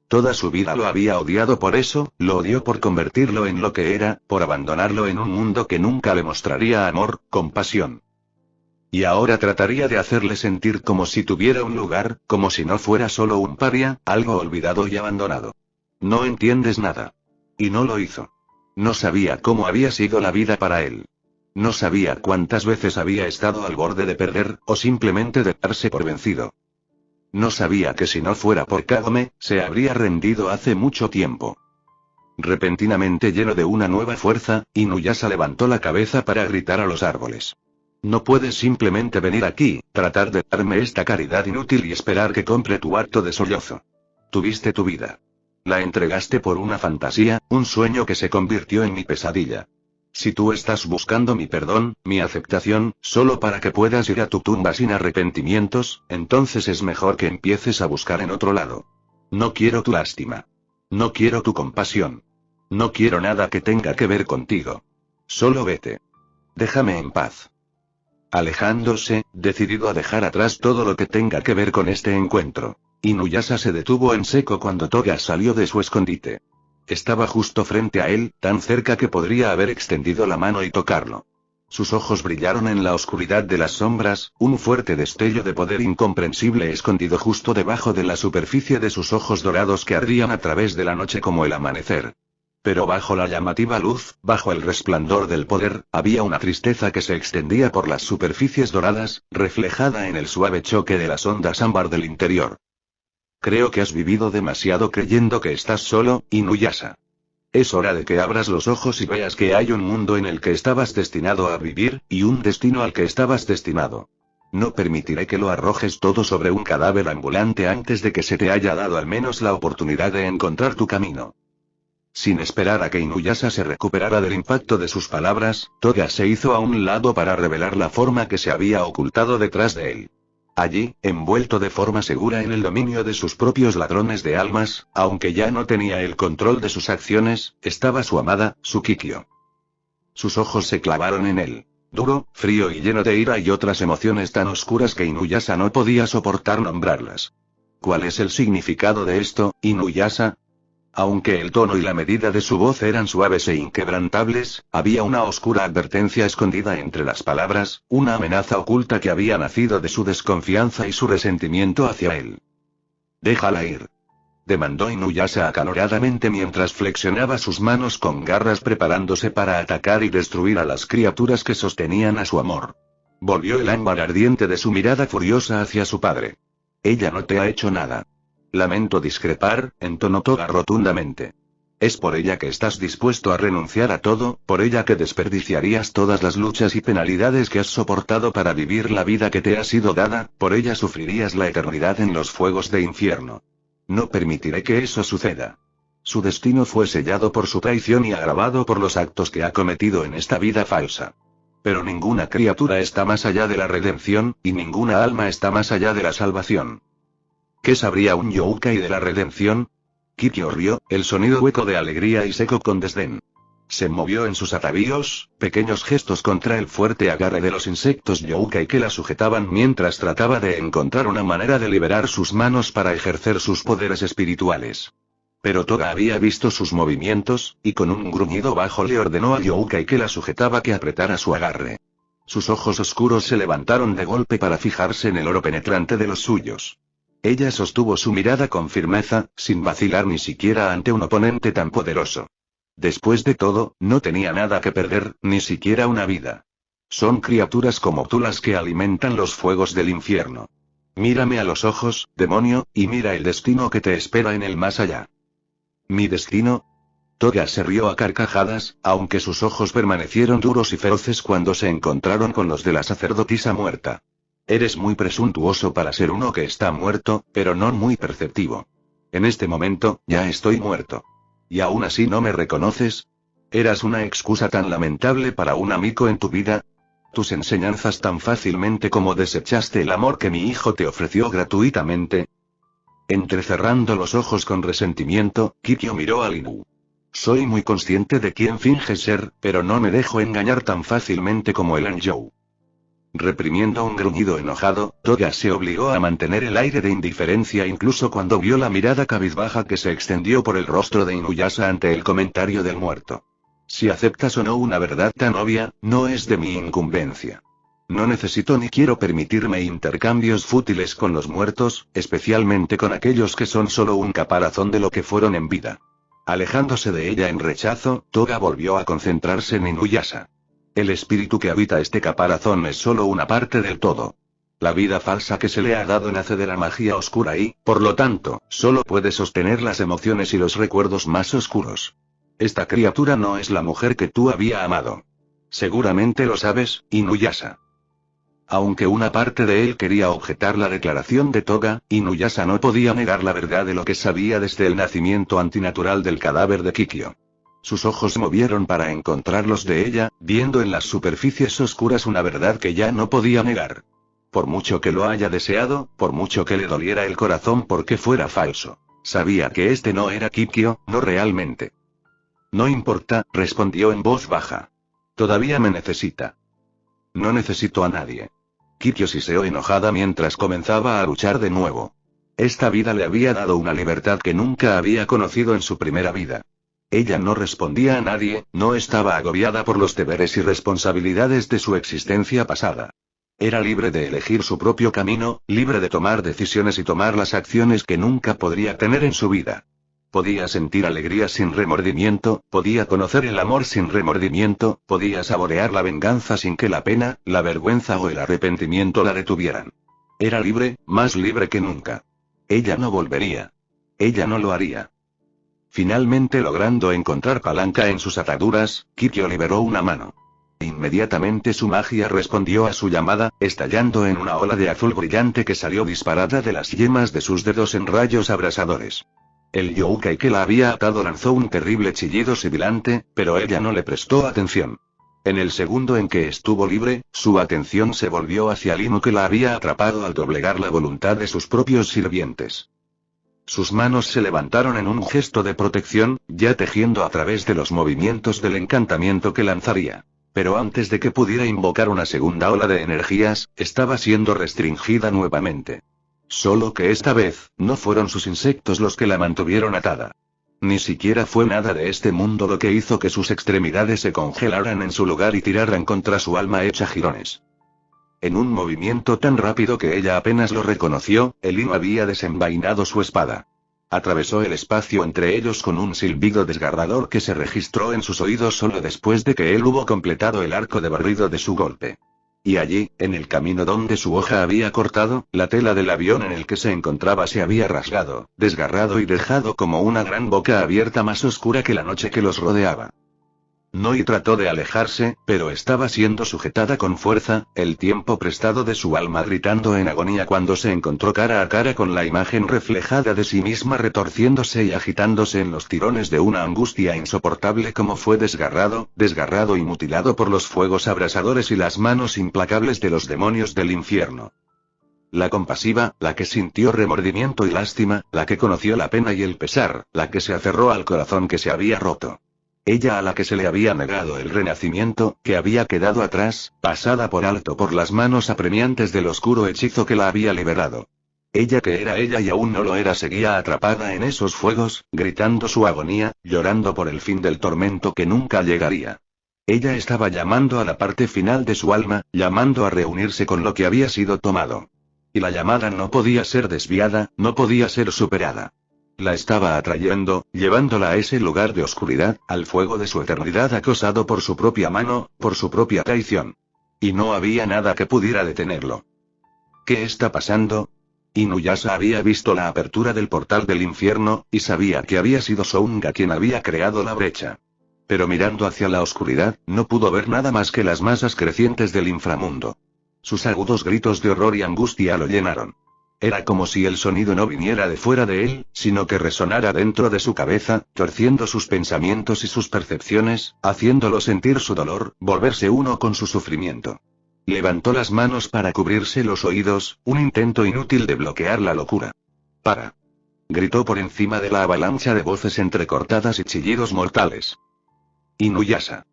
Speaker 1: Toda su vida lo había odiado por eso, lo odió por convertirlo en lo que era, por abandonarlo en un mundo que nunca le mostraría amor, compasión. Y ahora trataría de hacerle sentir como si tuviera un lugar, como si no fuera solo un paria, algo olvidado y abandonado. No entiendes nada. Y no lo hizo. No sabía cómo había sido la vida para él. No sabía cuántas veces había estado al borde de perder, o simplemente de darse por vencido. No sabía que si no fuera por Kagome, se habría rendido hace mucho tiempo. Repentinamente lleno de una nueva fuerza, Inuyasha levantó la cabeza para gritar a los árboles. No puedes simplemente venir aquí, tratar de darme esta caridad inútil y esperar que compre tu acto de sollozo. Tuviste tu vida. La entregaste por una fantasía, un sueño que se convirtió en mi pesadilla. Si tú estás buscando mi perdón, mi aceptación, solo para que puedas ir a tu tumba sin arrepentimientos, entonces es mejor que empieces a buscar en otro lado. No quiero tu lástima. No quiero tu compasión. No quiero nada que tenga que ver contigo. Solo vete. Déjame en paz. Alejándose, decidido a dejar atrás todo lo que tenga que ver con este encuentro, Inuyasha se detuvo en seco cuando Toga salió de su escondite. Estaba justo frente a él, tan cerca que podría haber extendido la mano y tocarlo. Sus ojos brillaron en la oscuridad de las sombras, un fuerte destello de poder incomprensible escondido justo debajo de la superficie de sus ojos dorados que ardían a través de la noche como el amanecer. Pero bajo la llamativa luz, bajo el resplandor del poder, había una tristeza que se extendía por las superficies doradas, reflejada en el suave choque de las ondas ámbar del interior. Creo que has vivido demasiado creyendo que estás solo, Inuyasha. Es hora de que abras los ojos y veas que hay un mundo en el que estabas destinado a vivir, y un destino al que estabas destinado. No permitiré que lo arrojes todo sobre un cadáver ambulante antes de que se te haya dado al menos la oportunidad de encontrar tu camino. Sin esperar a que Inuyasha se recuperara del impacto de sus palabras, Toga se hizo a un lado para revelar la forma que se había ocultado detrás de él. Allí, envuelto de forma segura en el dominio de sus propios ladrones de almas, aunque ya no tenía el control de sus acciones, estaba su amada, Tsukikyo. Sus ojos se clavaron en él. Duro, frío y lleno de ira y otras emociones tan oscuras que Inuyasha no podía soportar nombrarlas. ¿Cuál es el significado de esto, Inuyasha? Aunque el tono y la medida de su voz eran suaves e inquebrantables, había una oscura advertencia escondida entre las palabras, una amenaza oculta que había nacido de su desconfianza y su resentimiento hacia él. «Déjala ir», demandó Inuyasha acaloradamente mientras flexionaba sus manos con garras preparándose para atacar y destruir a las criaturas que sostenían a su amor. Volvió el ámbar ardiente de su mirada furiosa hacia su padre. «Ella no te ha hecho nada». «Lamento discrepar», entonó Toga rotundamente. Es por ella que estás dispuesto a renunciar a todo, por ella que desperdiciarías todas las luchas y penalidades que has soportado para vivir la vida que te ha sido dada, por ella sufrirías la eternidad en los fuegos de infierno. No permitiré que eso suceda. Su destino fue sellado por su traición y agravado por los actos que ha cometido en esta vida falsa. Pero ninguna criatura está más allá de la redención, y ninguna alma está más allá de la salvación. ¿Qué sabría un Youkai de la redención? Kikyo rió, el sonido hueco de alegría y seco con desdén. Se movió en sus atavíos, pequeños gestos contra el fuerte agarre de los insectos Youkai que la sujetaban mientras trataba de encontrar una manera de liberar sus manos para ejercer sus poderes espirituales. Pero Toga había visto sus movimientos, y con un gruñido bajo le ordenó a Youkai que la sujetaba que apretara su agarre. Sus ojos oscuros se levantaron de golpe para fijarse en el oro penetrante de los suyos. Ella sostuvo su mirada con firmeza, sin vacilar ni siquiera ante un oponente tan poderoso. Después de todo, no tenía nada que perder, ni siquiera una vida. Son criaturas como tú las que alimentan los fuegos del infierno. Mírame a los ojos, demonio, y mira el destino que te espera en el más allá. ¿Mi destino? Toga se rió a carcajadas, aunque sus ojos permanecieron duros y feroces cuando se encontraron con los de la sacerdotisa muerta. Eres muy presuntuoso para ser uno que está muerto, pero no muy perceptivo. En este momento, ya estoy muerto. ¿Y aún así no me reconoces? ¿Eras una excusa tan lamentable para un amigo en tu vida? ¿Tus enseñanzas tan fácilmente como desechaste el amor que mi hijo te ofreció gratuitamente? Entrecerrando los ojos con resentimiento, Kikyo miró a Inu. Soy muy consciente de quién finge ser, pero no me dejo engañar tan fácilmente como el Anjou. Reprimiendo un gruñido enojado, Toga se obligó a mantener el aire de indiferencia incluso cuando vio la mirada cabizbaja que se extendió por el rostro de Inuyasha ante el comentario del muerto. Si aceptas o no una verdad tan obvia, no es de mi incumbencia. No necesito ni quiero permitirme intercambios fútiles con los muertos, especialmente con aquellos que son solo un caparazón de lo que fueron en vida. Alejándose de ella en rechazo, Toga volvió a concentrarse en Inuyasha. El espíritu que habita este caparazón es solo una parte del todo. La vida falsa que se le ha dado nace de la magia oscura y, por lo tanto, solo puede sostener las emociones y los recuerdos más oscuros. Esta criatura no es la mujer que tú había amado. Seguramente lo sabes, Inuyasha. Aunque una parte de él quería objetar la declaración de Toga, Inuyasha no podía negar la verdad de lo que sabía desde el nacimiento antinatural del cadáver de Kikyo. Sus ojos se movieron para encontrarlos de ella, viendo en las superficies oscuras una verdad que ya no podía negar. Por mucho que lo haya deseado, por mucho que le doliera el corazón porque fuera falso, sabía que este no era Kikyo, no realmente. No importa, respondió en voz baja. Todavía me necesita. No necesito a nadie. Kikyo siseó enojada mientras comenzaba a luchar de nuevo. Esta vida le había dado una libertad que nunca había conocido en su primera vida. Ella no respondía a nadie, no estaba agobiada por los deberes y responsabilidades de su existencia pasada. Era libre de elegir su propio camino, libre de tomar decisiones y tomar las acciones que nunca podría tener en su vida. Podía sentir alegría sin remordimiento, podía conocer el amor sin remordimiento, podía saborear la venganza sin que la pena, la vergüenza o el arrepentimiento la detuvieran. Era libre, más libre que nunca. Ella no volvería. Ella no lo haría. Finalmente logrando encontrar palanca en sus ataduras, Kikyo liberó una mano. Inmediatamente su magia respondió a su llamada, estallando en una ola de azul brillante que salió disparada de las yemas de sus dedos en rayos abrasadores. El Youkai que la había atado lanzó un terrible chillido sibilante, pero ella no le prestó atención. En el segundo en que estuvo libre, su atención se volvió hacia Inu que la había atrapado al doblegar la voluntad de sus propios sirvientes. Sus manos se levantaron en un gesto de protección, ya tejiendo a través de los movimientos del encantamiento que lanzaría. Pero antes de que pudiera invocar una segunda ola de energías, estaba siendo restringida nuevamente. Solo que esta vez, no fueron sus insectos los que la mantuvieron atada. Ni siquiera fue nada de este mundo lo que hizo que sus extremidades se congelaran en su lugar y tiraran contra su alma hecha jirones. En un movimiento tan rápido que ella apenas lo reconoció, el Inu había desenvainado su espada. Atravesó el espacio entre ellos con un silbido desgarrador que se registró en sus oídos solo después de que él hubo completado el arco de barrido de su golpe. Y allí, en el camino donde su hoja había cortado, la tela del avión en el que se encontraba se había rasgado, desgarrado y dejado como una gran boca abierta más oscura que la noche que los rodeaba. Noi trató de alejarse, pero estaba siendo sujetada con fuerza, el tiempo prestado de su alma gritando en agonía cuando se encontró cara a cara con la imagen reflejada de sí misma retorciéndose y agitándose en los tirones de una angustia insoportable como fue desgarrado y mutilado por los fuegos abrasadores y las manos implacables de los demonios del infierno. La compasiva, la que sintió remordimiento y lástima, la que conoció la pena y el pesar, la que se aferró al corazón que se había roto. Ella a la que se le había negado el renacimiento, que había quedado atrás, pasada por alto por las manos apremiantes del oscuro hechizo que la había liberado. Ella que era ella y aún no lo era seguía atrapada en esos fuegos, gritando su agonía, llorando por el fin del tormento que nunca llegaría. Ella estaba llamando a la parte final de su alma, llamando a reunirse con lo que había sido tomado. Y la llamada no podía ser desviada, no podía ser superada. La estaba atrayendo, llevándola a ese lugar de oscuridad, al fuego de su eternidad acosado por su propia mano, por su propia traición. Y no había nada que pudiera detenerlo. ¿Qué está pasando? Inuyasha había visto la apertura del portal del infierno, y sabía que había sido Sounga quien había creado la brecha. Pero mirando hacia la oscuridad, no pudo ver nada más que las masas crecientes del inframundo. Sus agudos gritos de horror y angustia lo llenaron. Era como si el sonido no viniera de fuera de él, sino que resonara dentro de su cabeza, torciendo sus pensamientos y sus percepciones, haciéndolo sentir su dolor, volverse uno con su sufrimiento. Levantó las manos para cubrirse los oídos, un intento inútil de bloquear la locura. ¡Para! Gritó por encima de la avalancha de voces entrecortadas y chillidos mortales. Inuyasha.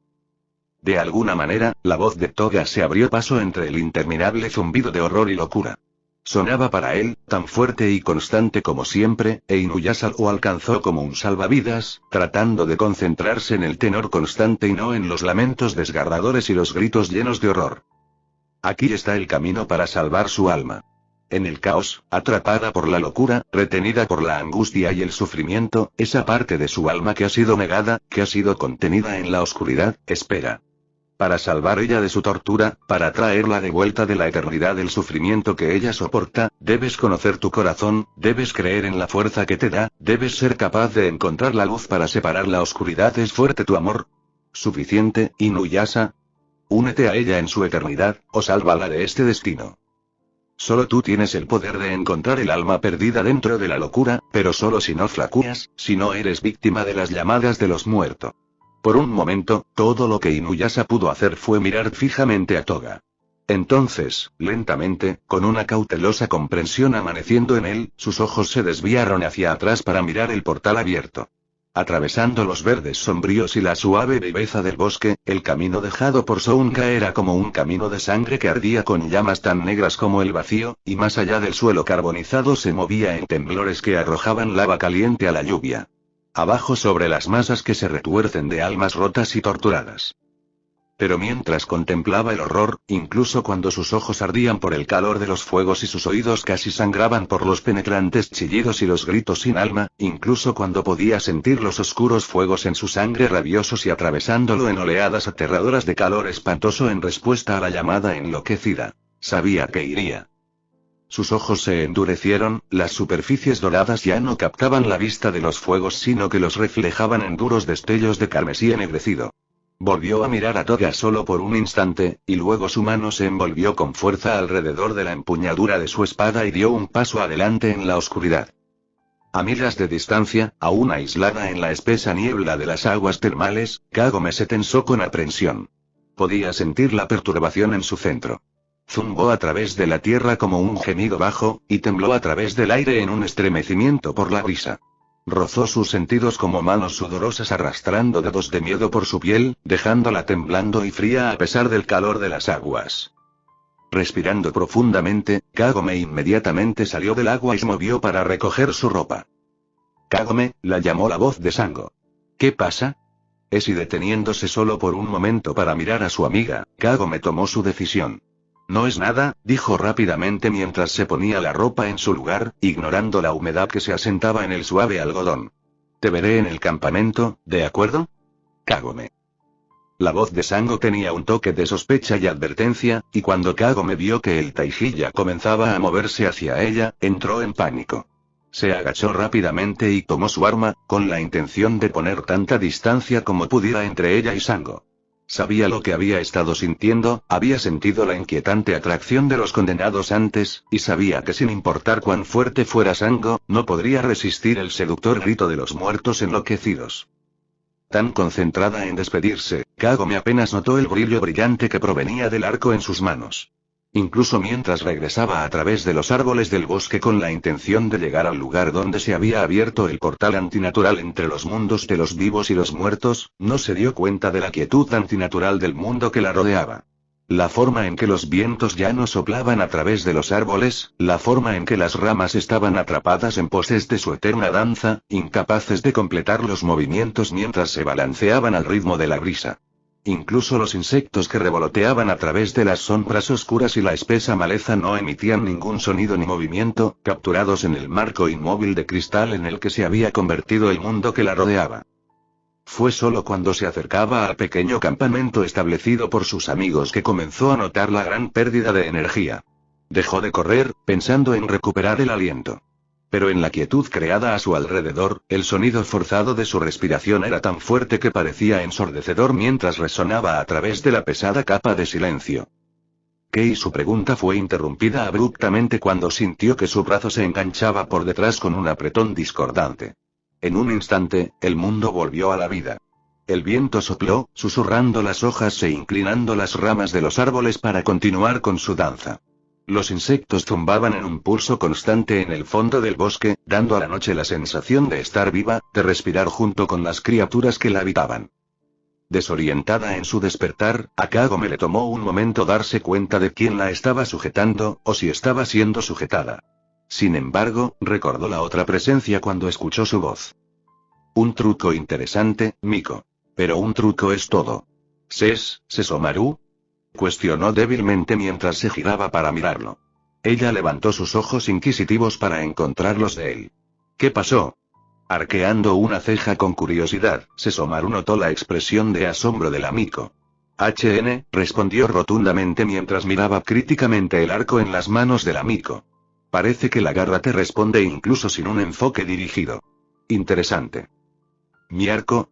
Speaker 1: De alguna manera, la voz de Toga se abrió paso entre el interminable zumbido de horror y locura. Sonaba para él, tan fuerte y constante como siempre, e Inuyasha lo alcanzó como un salvavidas, tratando de concentrarse en el tenor constante y no en los lamentos desgarradores y los gritos llenos de horror. Aquí está el camino para salvar su alma. En el caos, atrapada por la locura, retenida por la angustia y el sufrimiento, esa parte de su alma que ha sido negada, que ha sido contenida en la oscuridad, espera. Para salvar ella de su tortura, para traerla de vuelta de la eternidad del sufrimiento que ella soporta, debes conocer tu corazón, debes creer en la fuerza que te da, debes ser capaz de encontrar la luz para separar la oscuridad. ¿Es fuerte tu amor? ¿Suficiente, Inuyasha? Únete a ella en su eternidad, o sálvala de este destino. Solo tú tienes el poder de encontrar el alma perdida dentro de la locura, pero solo si no flaqueas, si no eres víctima de las llamadas de los muertos. Por un momento, todo lo que Inuyasha pudo hacer fue mirar fijamente a Toga. Entonces, lentamente, con una cautelosa comprensión amaneciendo en él, sus ojos se desviaron hacia atrás para mirar el portal abierto. Atravesando los verdes sombríos y la suave viveza del bosque, el camino dejado por Sounga era como un camino de sangre que ardía con llamas tan negras como el vacío, y más allá del suelo carbonizado se movía en temblores que arrojaban lava caliente a la lluvia. Abajo sobre las masas que se retuercen de almas rotas y torturadas. Pero mientras contemplaba el horror, incluso cuando sus ojos ardían por el calor de los fuegos y sus oídos casi sangraban por los penetrantes chillidos y los gritos sin alma, incluso cuando podía sentir los oscuros fuegos en su sangre rabiosos y atravesándolo en oleadas aterradoras de calor espantoso en respuesta a la llamada enloquecida, sabía que iría. Sus ojos se endurecieron, las superficies doradas ya no captaban la vista de los fuegos sino que los reflejaban en duros destellos de carmesí ennegrecido. Volvió a mirar a Toga solo por un instante, y luego su mano se envolvió con fuerza alrededor de la empuñadura de su espada y dio un paso adelante en la oscuridad. A millas de distancia, aún aislada en la espesa niebla de las aguas termales, Kagome se tensó con aprensión. Podía sentir la perturbación en su centro. Zumbó a través de la tierra como un gemido bajo, y tembló a través del aire en un estremecimiento por la brisa. Rozó sus sentidos como manos sudorosas arrastrando dedos de miedo por su piel, dejándola temblando y fría a pesar del calor de las aguas. Respirando profundamente, Kagome inmediatamente salió del agua y se movió para recoger su ropa. Kagome, la llamó la voz de Sango. ¿Qué pasa? Y deteniéndose solo por un momento para mirar a su amiga, Kagome tomó su decisión. No es nada, dijo rápidamente mientras se ponía la ropa en su lugar, ignorando la humedad que se asentaba en el suave algodón. Te veré en el campamento, ¿de acuerdo? Kagome. La voz de Sango tenía un toque de sospecha y advertencia, y cuando Kagome vio que el Taiji ya comenzaba a moverse hacia ella, entró en pánico. Se agachó rápidamente y tomó su arma, con la intención de poner tanta distancia como pudiera entre ella y Sango. Sabía lo que había estado sintiendo, había sentido la inquietante atracción de los condenados antes, y sabía que sin importar cuán fuerte fuera Sango, no podría resistir el seductor grito de los muertos enloquecidos. Tan concentrada en despedirse, Kagome apenas notó el brillo brillante que provenía del arco en sus manos. Incluso mientras regresaba a través de los árboles del bosque con la intención de llegar al lugar donde se había abierto el portal antinatural entre los mundos de los vivos y los muertos, no se dio cuenta de la quietud antinatural del mundo que la rodeaba. La forma en que los vientos ya no soplaban a través de los árboles, la forma en que las ramas estaban atrapadas en poses de su eterna danza, incapaces de completar los movimientos mientras se balanceaban al ritmo de la brisa. Incluso los insectos que revoloteaban a través de las sombras oscuras y la espesa maleza no emitían ningún sonido ni movimiento, capturados en el marco inmóvil de cristal en el que se había convertido el mundo que la rodeaba. Fue solo cuando se acercaba al pequeño campamento establecido por sus amigos que comenzó a notar la gran pérdida de energía. Dejó de correr, pensando en recuperar el aliento. Pero en la quietud creada a su alrededor, el sonido forzado de su respiración era tan fuerte que parecía ensordecedor mientras resonaba a través de la pesada capa de silencio. Kei, su pregunta fue interrumpida abruptamente cuando sintió que su brazo se enganchaba por detrás con un apretón discordante. En un instante, el mundo volvió a la vida. El viento sopló, susurrando las hojas e inclinando las ramas de los árboles para continuar con su danza. Los insectos zumbaban en un pulso constante en el fondo del bosque, dando a la noche la sensación de estar viva, de respirar junto con las criaturas que la habitaban. Desorientada en su despertar, a Kagome le tomó un momento darse cuenta de quién la estaba sujetando, o si estaba siendo sujetada. Sin embargo, recordó la otra presencia cuando escuchó su voz. Un truco interesante, Miko. Pero un truco es todo. ¿Sesomaru? Cuestionó débilmente mientras se giraba para mirarlo. Ella levantó sus ojos inquisitivos para encontrarlos de él. ¿Qué pasó? Arqueando una ceja con curiosidad, Sesomaru notó la expresión de asombro del amigo. Respondió rotundamente mientras miraba críticamente el arco en las manos del amigo. Parece que la garra te responde incluso sin un enfoque dirigido. Interesante. ¿Mi arco?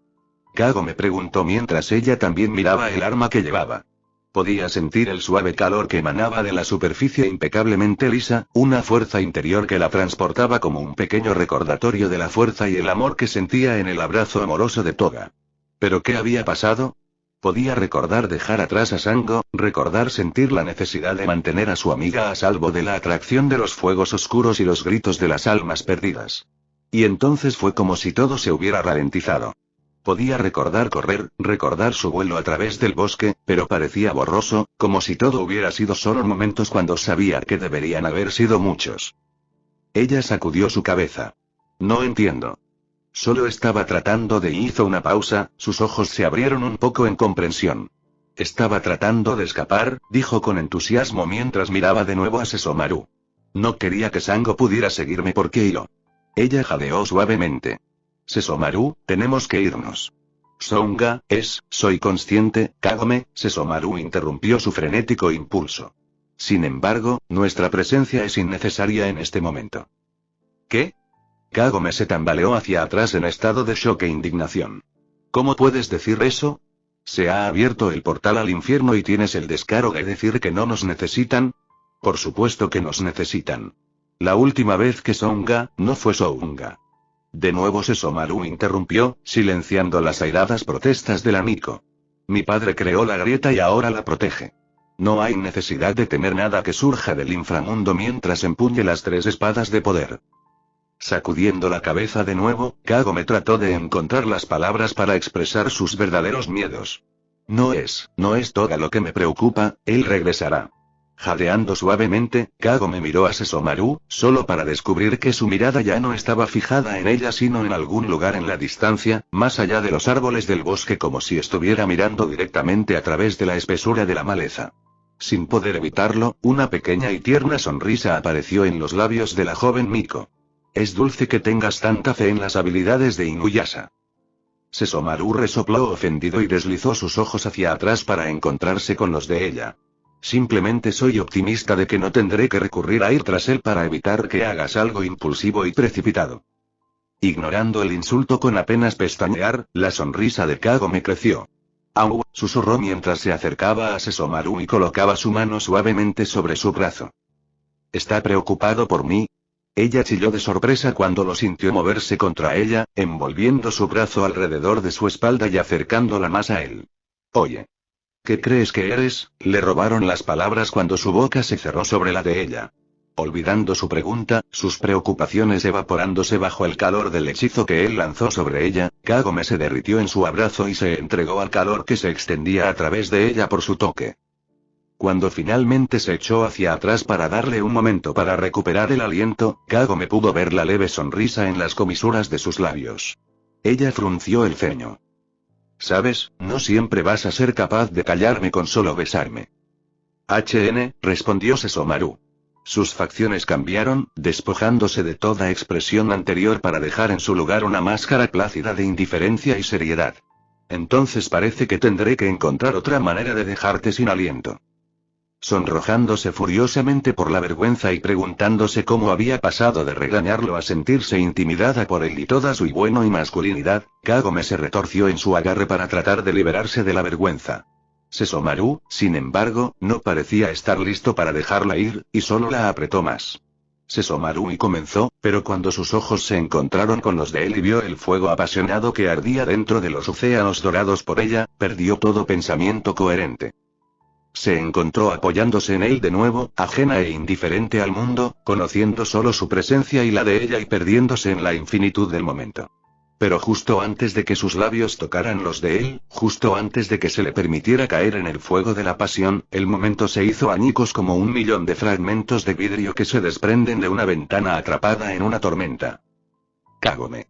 Speaker 1: Kagome preguntó mientras ella también miraba el arma que llevaba. Podía sentir el suave calor que emanaba de la superficie impecablemente lisa, una fuerza interior que la transportaba como un pequeño recordatorio de la fuerza y el amor que sentía en el abrazo amoroso de Toga. ¿Pero qué había pasado? Podía recordar dejar atrás a Sango, recordar sentir la necesidad de mantener a su amiga a salvo de la atracción de los fuegos oscuros y los gritos de las almas perdidas. Y entonces fue como si todo se hubiera ralentizado. Podía recordar correr, recordar su vuelo a través del bosque, pero parecía borroso, como si todo hubiera sido solo momentos cuando sabía que deberían haber sido muchos. Ella sacudió su cabeza. No entiendo. Solo estaba tratando de... Hizo una pausa, sus ojos se abrieron un poco en comprensión. Estaba tratando de escapar, dijo con entusiasmo mientras miraba de nuevo a Sesomaru. No quería que Sango pudiera seguirme por Keilo. Ella jadeó suavemente. Sesomaru, tenemos que irnos. Sounga, soy consciente, Kagome, Sesomaru interrumpió su frenético impulso. Sin embargo, nuestra presencia es innecesaria en este momento. ¿Qué? Kagome se tambaleó hacia atrás en estado de shock e indignación. ¿Cómo puedes decir eso? ¿Se ha abierto el portal al infierno y tienes el descaro de decir que no nos necesitan? Por supuesto que nos necesitan. La última vez que Sounga, no fue Sounga. De nuevo Sesomaru interrumpió, silenciando las airadas protestas del amigo. Mi padre creó la grieta y ahora la protege. No hay necesidad de temer nada que surja del inframundo mientras empuñe las 3 espadas de poder. Sacudiendo la cabeza de nuevo, Kagome trató de encontrar las palabras para expresar sus verdaderos miedos. No es Toga lo que me preocupa, él regresará. Jadeando suavemente, Kagome miró a Sesomaru, solo para descubrir que su mirada ya no estaba fijada en ella sino en algún lugar en la distancia, más allá de los árboles del bosque como si estuviera mirando directamente a través de la espesura de la maleza. Sin poder evitarlo, una pequeña y tierna sonrisa apareció en los labios de la joven Miko. Es dulce que tengas tanta fe en las habilidades de Inuyasha. Sesomaru resopló ofendido y deslizó sus ojos hacia atrás para encontrarse con los de ella. Simplemente soy optimista de que no tendré que recurrir a ir tras él para evitar que hagas algo impulsivo y precipitado. Ignorando el insulto con apenas pestañear, la sonrisa de Kagome creció. Au, susurró mientras se acercaba a Sesomaru y colocaba su mano suavemente sobre su brazo. ¿Está preocupado por mí? Ella chilló de sorpresa cuando lo sintió moverse contra ella, envolviendo su brazo alrededor de su espalda y acercándola más a él. Oye. ¿Qué crees que eres? Le robaron las palabras cuando su boca se cerró sobre la de ella. Olvidando su pregunta, sus preocupaciones evaporándose bajo el calor del hechizo que él lanzó sobre ella, Kagome se derritió en su abrazo y se entregó al calor que se extendía a través de ella por su toque. Cuando finalmente se echó hacia atrás para darle un momento para recuperar el aliento, Kagome pudo ver la leve sonrisa en las comisuras de sus labios. Ella frunció el ceño. ¿Sabes? No siempre vas a ser capaz de callarme con solo besarme. Respondió Sesomaru. Sus facciones cambiaron, despojándose de toda expresión anterior para dejar en su lugar una máscara plácida de indiferencia y seriedad. Entonces parece que tendré que encontrar otra manera de dejarte sin aliento. Sonrojándose furiosamente por la vergüenza y preguntándose cómo había pasado de regañarlo a sentirse intimidada por él y toda su bueno y masculinidad, Kagome se retorció en su agarre para tratar de liberarse de la vergüenza. Sesomaru, sin embargo, no parecía estar listo para dejarla ir, y solo la apretó más. Sesomaru comenzó, pero cuando sus ojos se encontraron con los de él y vio el fuego apasionado que ardía dentro de los océanos dorados por ella, perdió todo pensamiento coherente. Se encontró apoyándose en él de nuevo, ajena e indiferente al mundo, conociendo solo su presencia y la de ella y perdiéndose en la infinitud del momento. Pero justo antes de que sus labios tocaran los de él, justo antes de que se le permitiera caer en el fuego de la pasión, el momento se hizo añicos como 1.000.000 de fragmentos de vidrio que se desprenden de una ventana atrapada en una tormenta. Kagome.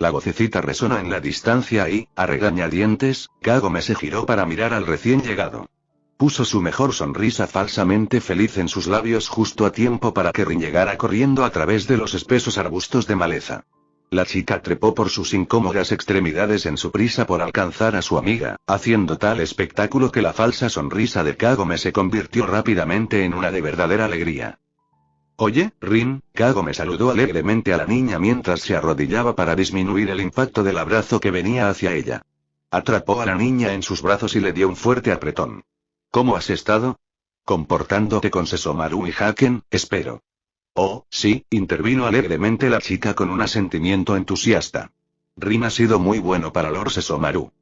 Speaker 1: La vocecita resonó en la distancia y, a regañadientes, Kagome se giró para mirar al recién llegado. Puso su mejor sonrisa falsamente feliz en sus labios justo a tiempo para que Rin llegara corriendo a través de los espesos arbustos de maleza. La chica trepó por sus incómodas extremidades en su prisa por alcanzar a su amiga, haciendo tal espectáculo que la falsa sonrisa de Kagome se convirtió rápidamente en una de verdadera alegría. Oye, Rin, Kagome saludó alegremente a la niña mientras se arrodillaba para disminuir el impacto del abrazo que venía hacia ella. Atrapó a la niña en sus brazos y le dio un fuerte apretón. ¿Cómo has estado? Comportándote con Sesomaru y Haken, espero. Oh, sí, intervino alegremente la chica con un asentimiento entusiasta. Rin ha sido muy bueno para Lord Sesomaru.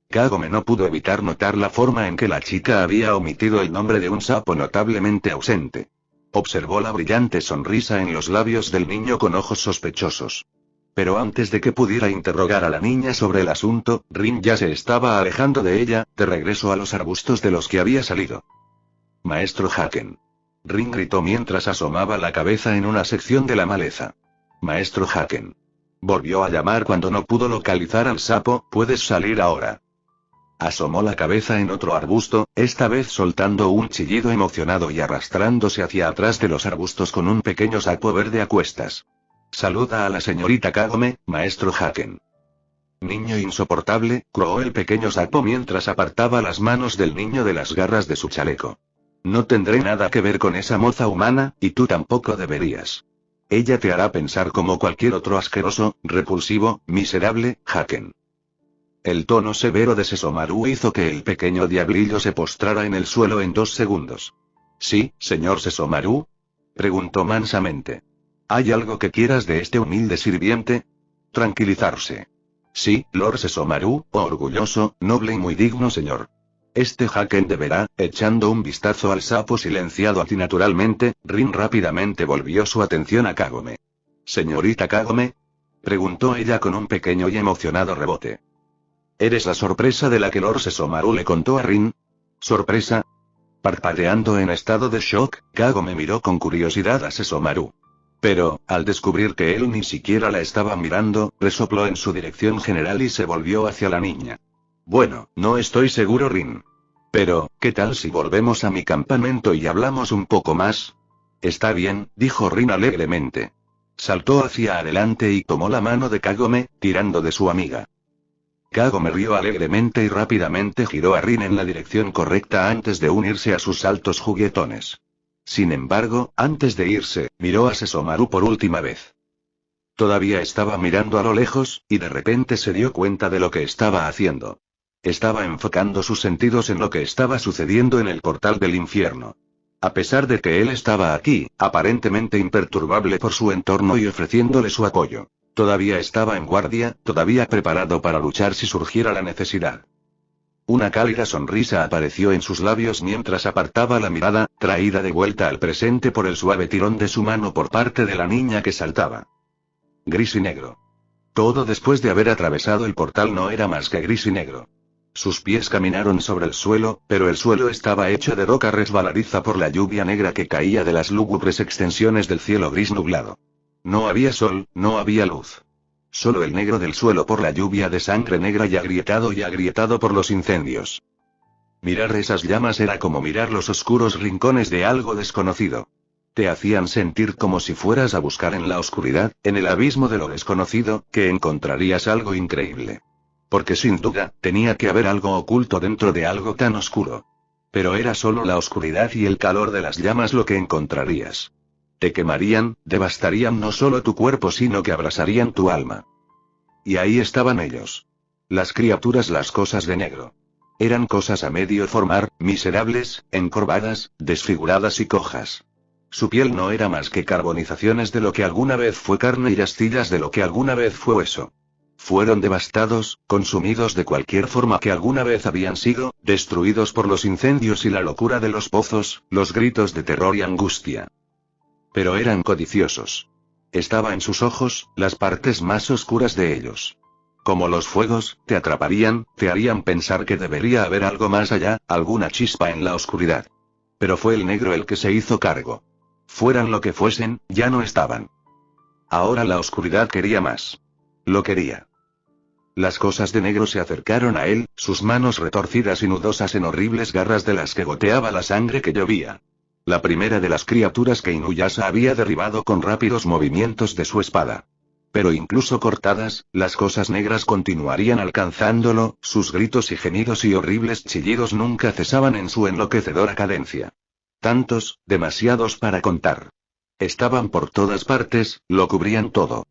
Speaker 1: Kagome no pudo evitar notar la forma en que la chica había omitido el nombre de un sapo notablemente ausente. Observó la brillante sonrisa en los labios del niño con ojos sospechosos. Pero antes de que pudiera interrogar a la niña sobre el asunto, Rin ya se estaba alejando de ella, de regreso a los arbustos de los que había salido. Maestro Haken. Rin gritó mientras asomaba la cabeza en una sección de la maleza. Maestro Haken. Volvió a llamar cuando no pudo localizar al sapo, ¿puedes salir ahora? Asomó la cabeza en otro arbusto, esta vez soltando un chillido emocionado y arrastrándose hacia atrás de los arbustos con un pequeño sapo verde a cuestas. Saluda a la señorita Kagome, maestro Haken. Niño insoportable, croó el pequeño sapo mientras apartaba las manos del niño de las garras de su chaleco. No tendré nada que ver con esa moza humana, y tú tampoco deberías. Ella te hará pensar como cualquier otro asqueroso, repulsivo, miserable, Haken. El tono severo de Sesomaru hizo que el pequeño diablillo se postrara en el suelo en 2 segundos. ¿Sí, señor Sesomaru? Preguntó mansamente. ¿Hay algo que quieras de este humilde sirviente? Tranquilizarse. Sí, Lord Sesomaru, orgulloso, noble y muy digno señor. Este Haken deberá, echando un vistazo al sapo silenciado antinaturalmente, Rin rápidamente volvió su atención a Kagome. ¿Señorita Kagome? Preguntó ella con un pequeño y emocionado rebote. ¿Eres la sorpresa de la que Lord Sesomaru le contó a Rin? ¿Sorpresa? Parpadeando en estado de shock, Kagome miró con curiosidad a Sesomaru. Pero, al descubrir que él ni siquiera la estaba mirando, resopló en su dirección general y se volvió hacia la niña. Bueno, no estoy seguro, Rin. Pero, ¿qué tal si volvemos a mi campamento y hablamos un poco más? Está bien, dijo Rin alegremente. Saltó hacia adelante y tomó la mano de Kagome, tirando de su amiga. Kagome rió alegremente y rápidamente giró a Rin en la dirección correcta antes de unirse a sus saltos juguetones. Sin embargo, antes de irse, miró a Sesomaru por última vez. Todavía estaba mirando a lo lejos, y de repente se dio cuenta de lo que estaba haciendo. Estaba enfocando sus sentidos en lo que estaba sucediendo en el portal del infierno. A pesar de que él estaba aquí, aparentemente imperturbable por su entorno y ofreciéndole su apoyo, todavía estaba en guardia, todavía preparado para luchar si surgiera la necesidad. Una cálida sonrisa apareció en sus labios mientras apartaba la mirada, traída de vuelta al presente por el suave tirón de su mano por parte de la niña que saltaba. Gris y negro. Todo después de haber atravesado el portal no era más que gris y negro. Sus pies caminaron sobre el suelo, pero el suelo estaba hecho de roca resbaladiza por la lluvia negra que caía de las lúgubres extensiones del cielo gris nublado. No había sol, no había luz. Solo el negro del suelo por la lluvia de sangre negra y agrietado por los incendios. Mirar esas llamas era como mirar los oscuros rincones de algo desconocido. Te hacían sentir como si fueras a buscar en la oscuridad, en el abismo de lo desconocido, que encontrarías algo increíble. Porque sin duda, tenía que haber algo oculto dentro de algo tan oscuro. Pero era solo la oscuridad y el calor de las llamas lo que encontrarías. Te quemarían, devastarían no solo tu cuerpo sino que abrasarían tu alma. Y ahí estaban ellos. Las criaturas, las cosas de negro. Eran cosas a medio formar, miserables, encorvadas, desfiguradas y cojas. Su piel no era más que carbonizaciones de lo que alguna vez fue carne y astillas de lo que alguna vez fue hueso. Fueron devastados, consumidos de cualquier forma que alguna vez habían sido, destruidos por los incendios y la locura de los pozos, los gritos de terror y angustia. Pero eran codiciosos. Estaba en sus ojos, las partes más oscuras de ellos. Como los fuegos, te atraparían, te harían pensar que debería haber algo más allá, alguna chispa en la oscuridad. Pero fue el negro el que se hizo cargo. Fueran lo que fuesen, ya no estaban. Ahora la oscuridad quería más. Lo quería. Las cosas de negro se acercaron a él, sus manos retorcidas y nudosas en horribles garras de las que goteaba la sangre que llovía. La primera de las criaturas que Inuyasha había derribado con rápidos movimientos de su espada. Pero incluso cortadas, las cosas negras continuarían alcanzándolo, sus gritos y gemidos y horribles chillidos nunca cesaban en su enloquecedora cadencia. Tantos, demasiados para contar. Estaban por todas partes, lo cubrían todo.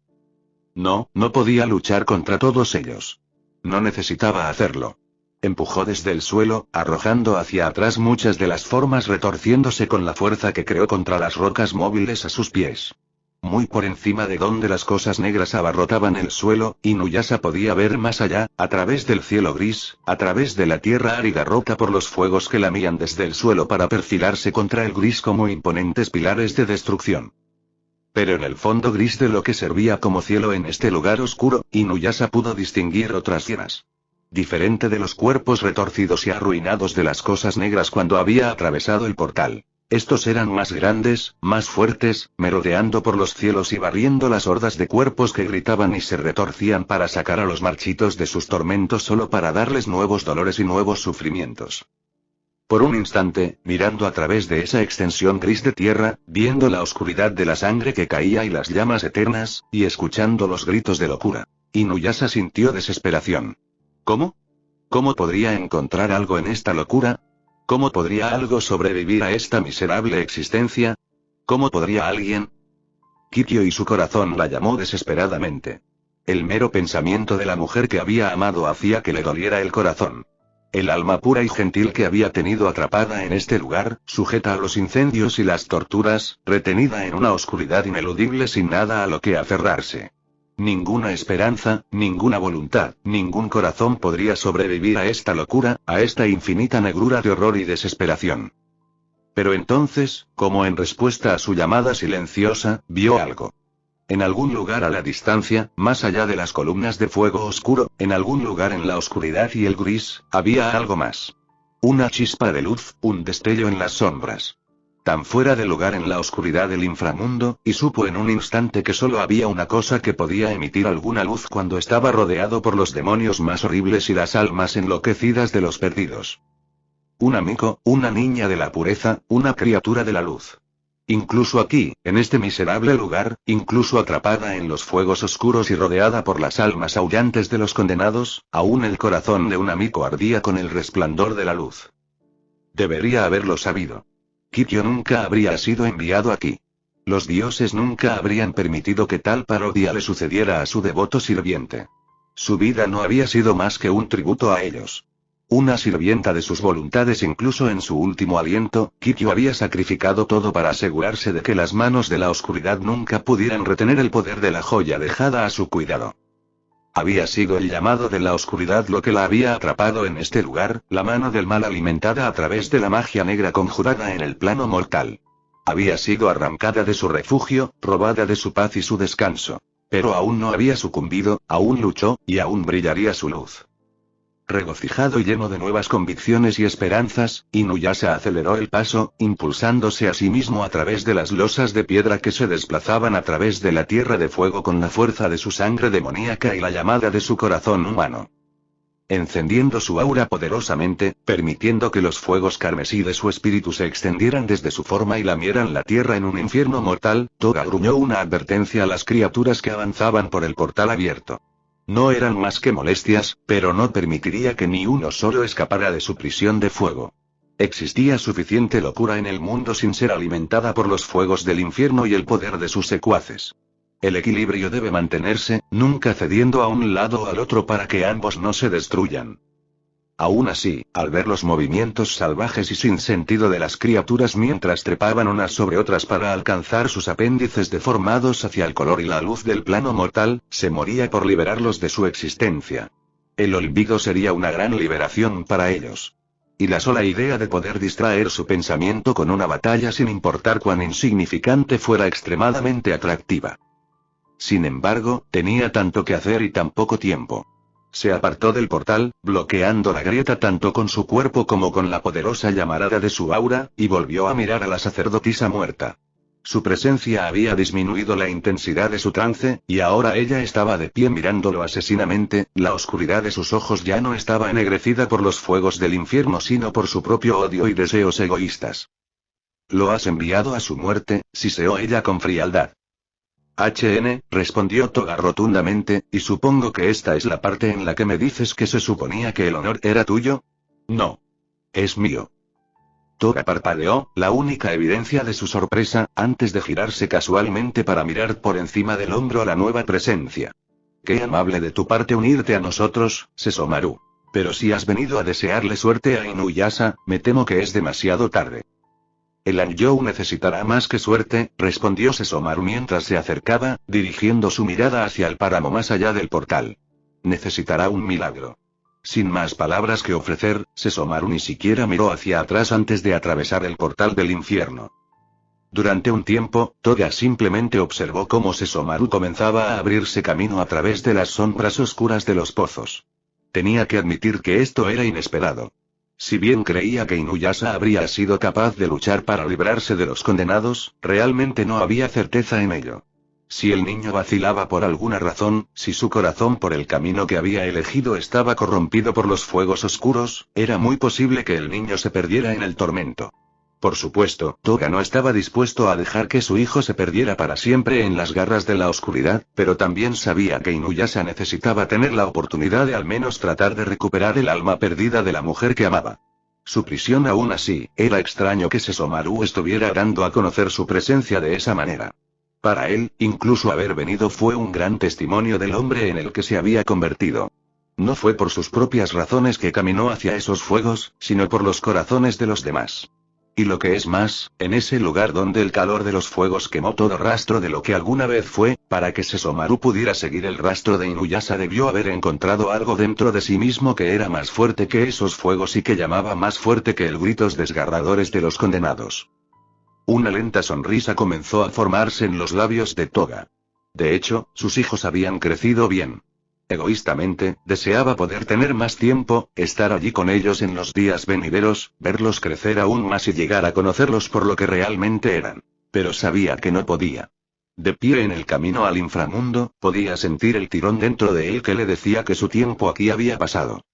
Speaker 1: No podía luchar contra todos ellos. No necesitaba hacerlo. Empujó desde el suelo, arrojando hacia atrás muchas de las formas retorciéndose con la fuerza que creó contra las rocas móviles a sus pies. Muy por encima de donde las cosas negras abarrotaban el suelo, Inuyasha podía ver más allá, a través del cielo gris, a través de la tierra árida rota por los fuegos que lamían desde el suelo para perfilarse contra el gris como imponentes pilares de destrucción. Pero en el fondo gris de lo que servía como cielo en este lugar oscuro, Inuyasha pudo distinguir otras llamas. Diferente de los cuerpos retorcidos y arruinados de las cosas negras cuando había atravesado el portal. Estos eran más grandes, más fuertes, merodeando por los cielos y barriendo las hordas de cuerpos que gritaban y se retorcían para sacar a los marchitos de sus tormentos solo para darles nuevos dolores y nuevos sufrimientos. Por un instante, mirando a través de esa extensión gris de tierra, viendo la oscuridad de la sangre que caía y las llamas eternas, y escuchando los gritos de locura, Inuyasha sintió desesperación. ¿Cómo? ¿Cómo podría encontrar algo en esta locura? ¿Cómo podría algo sobrevivir a esta miserable existencia? ¿Cómo podría alguien? Kikyo y su corazón la llamó desesperadamente. El mero pensamiento de la mujer que había amado hacía que le doliera el corazón. El alma pura y gentil que había tenido atrapada en este lugar, sujeta a los incendios y las torturas, retenida en una oscuridad ineludible sin nada a lo que aferrarse. Ninguna esperanza, ninguna voluntad, ningún corazón podría sobrevivir a esta locura, a esta infinita negrura de horror y desesperación. Pero entonces, como en respuesta a su llamada silenciosa, vio algo. En algún lugar a la distancia, más allá de las columnas de fuego oscuro, en algún lugar en la oscuridad y el gris, había algo más. Una chispa de luz, un destello en las sombras. Tan fuera de lugar en la oscuridad del inframundo, y supo en un instante que solo había una cosa que podía emitir alguna luz cuando estaba rodeado por los demonios más horribles y las almas enloquecidas de los perdidos. Un amigo, una niña de la pureza, una criatura de la luz. Incluso aquí, en este miserable lugar, incluso atrapada en los fuegos oscuros y rodeada por las almas aullantes de los condenados, aún el corazón de un amigo ardía con el resplandor de la luz. Debería haberlo sabido. Kikyo nunca habría sido enviado aquí. Los dioses nunca habrían permitido que tal parodia le sucediera a su devoto sirviente. Su vida no había sido más que un tributo a ellos. Una sirvienta de sus voluntades, incluso en su último aliento, Kikyo había sacrificado todo para asegurarse de que las manos de la oscuridad nunca pudieran retener el poder de la joya dejada a su cuidado. Había sido el llamado de la oscuridad lo que la había atrapado en este lugar, la mano del mal alimentada a través de la magia negra conjurada en el plano mortal. Había sido arrancada de su refugio, robada de su paz y su descanso. Pero aún no había sucumbido, aún luchó, y aún brillaría su luz. Regocijado y lleno de nuevas convicciones y esperanzas, Inuyasha aceleró el paso, impulsándose a sí mismo a través de las losas de piedra que se desplazaban a través de la tierra de fuego con la fuerza de su sangre demoníaca y la llamada de su corazón humano. Encendiendo su aura poderosamente, permitiendo que los fuegos carmesí de su espíritu se extendieran desde su forma y lamieran la tierra en un infierno mortal, Toga gruñó una advertencia a las criaturas que avanzaban por el portal abierto. No eran más que molestias, pero no permitiría que ni uno solo escapara de su prisión de fuego. Existía suficiente locura en el mundo sin ser alimentada por los fuegos del infierno y el poder de sus secuaces. El equilibrio debe mantenerse, nunca cediendo a un lado o al otro para que ambos no se destruyan. Aún así, al ver los movimientos salvajes y sin sentido de las criaturas mientras trepaban unas sobre otras para alcanzar sus apéndices deformados hacia el color y la luz del plano mortal, se moría por liberarlos de su existencia. El olvido sería una gran liberación para ellos. Y la sola idea de poder distraer su pensamiento con una batalla sin importar cuán insignificante fuera extremadamente atractiva. Sin embargo, tenía tanto que hacer y tan poco tiempo. Se apartó del portal, bloqueando la grieta tanto con su cuerpo como con la poderosa llamarada de su aura, y volvió a mirar a la sacerdotisa muerta. Su presencia había disminuido la intensidad de su trance, y ahora ella estaba de pie mirándolo asesinamente, la oscuridad de sus ojos ya no estaba ennegrecida por los fuegos del infierno sino por su propio odio y deseos egoístas. «Lo has enviado a su muerte», siseó ella con frialdad. Respondió Toga rotundamente, y supongo que esta es la parte en la que me dices que se suponía que el honor era tuyo. No. Es mío. Toga parpadeó, la única evidencia de su sorpresa, antes de girarse casualmente para mirar por encima del hombro a la nueva presencia. Qué amable de tu parte unirte a nosotros, Sesomaru. Pero si has venido a desearle suerte a Inuyasha, me temo que es demasiado tarde. El Anjou necesitará más que suerte, respondió Sesomaru mientras se acercaba, dirigiendo su mirada hacia el páramo más allá del portal. Necesitará un milagro. Sin más palabras que ofrecer, Sesomaru ni siquiera miró hacia atrás antes de atravesar el portal del infierno. Durante un tiempo, Toga simplemente observó cómo Sesomaru comenzaba a abrirse camino a través de las sombras oscuras de los pozos. Tenía que admitir que esto era inesperado. Si bien creía que Inuyasha habría sido capaz de luchar para librarse de los condenados, realmente no había certeza en ello. Si el niño vacilaba por alguna razón, si su corazón por el camino que había elegido estaba corrompido por los fuegos oscuros, era muy posible que el niño se perdiera en el tormento. Por supuesto, Toga no estaba dispuesto a dejar que su hijo se perdiera para siempre en las garras de la oscuridad, pero también sabía que Inuyasha necesitaba tener la oportunidad de al menos tratar de recuperar el alma perdida de la mujer que amaba. Su prisión aún así, era extraño que Sesomaru estuviera dando a conocer su presencia de esa manera. Para él, incluso haber venido fue un gran testimonio del hombre en el que se había convertido. No fue por sus propias razones que caminó hacia esos fuegos, sino por los corazones de los demás. Y lo que es más, en ese lugar donde el calor de los fuegos quemó todo rastro de lo que alguna vez fue, para que Sesomaru pudiera seguir el rastro de Inuyasha debió haber encontrado algo dentro de sí mismo que era más fuerte que esos fuegos y que llamaba más fuerte que el gritos desgarradores de los condenados. Una lenta sonrisa comenzó a formarse en los labios de Toga. De hecho, sus hijos habían crecido bien. Egoístamente, deseaba poder tener más tiempo, estar allí con ellos en los días venideros, verlos crecer aún más y llegar a conocerlos por lo que realmente eran. Pero sabía que no podía. De pie en el camino al inframundo, podía sentir el tirón dentro de él que le decía que su tiempo aquí había pasado.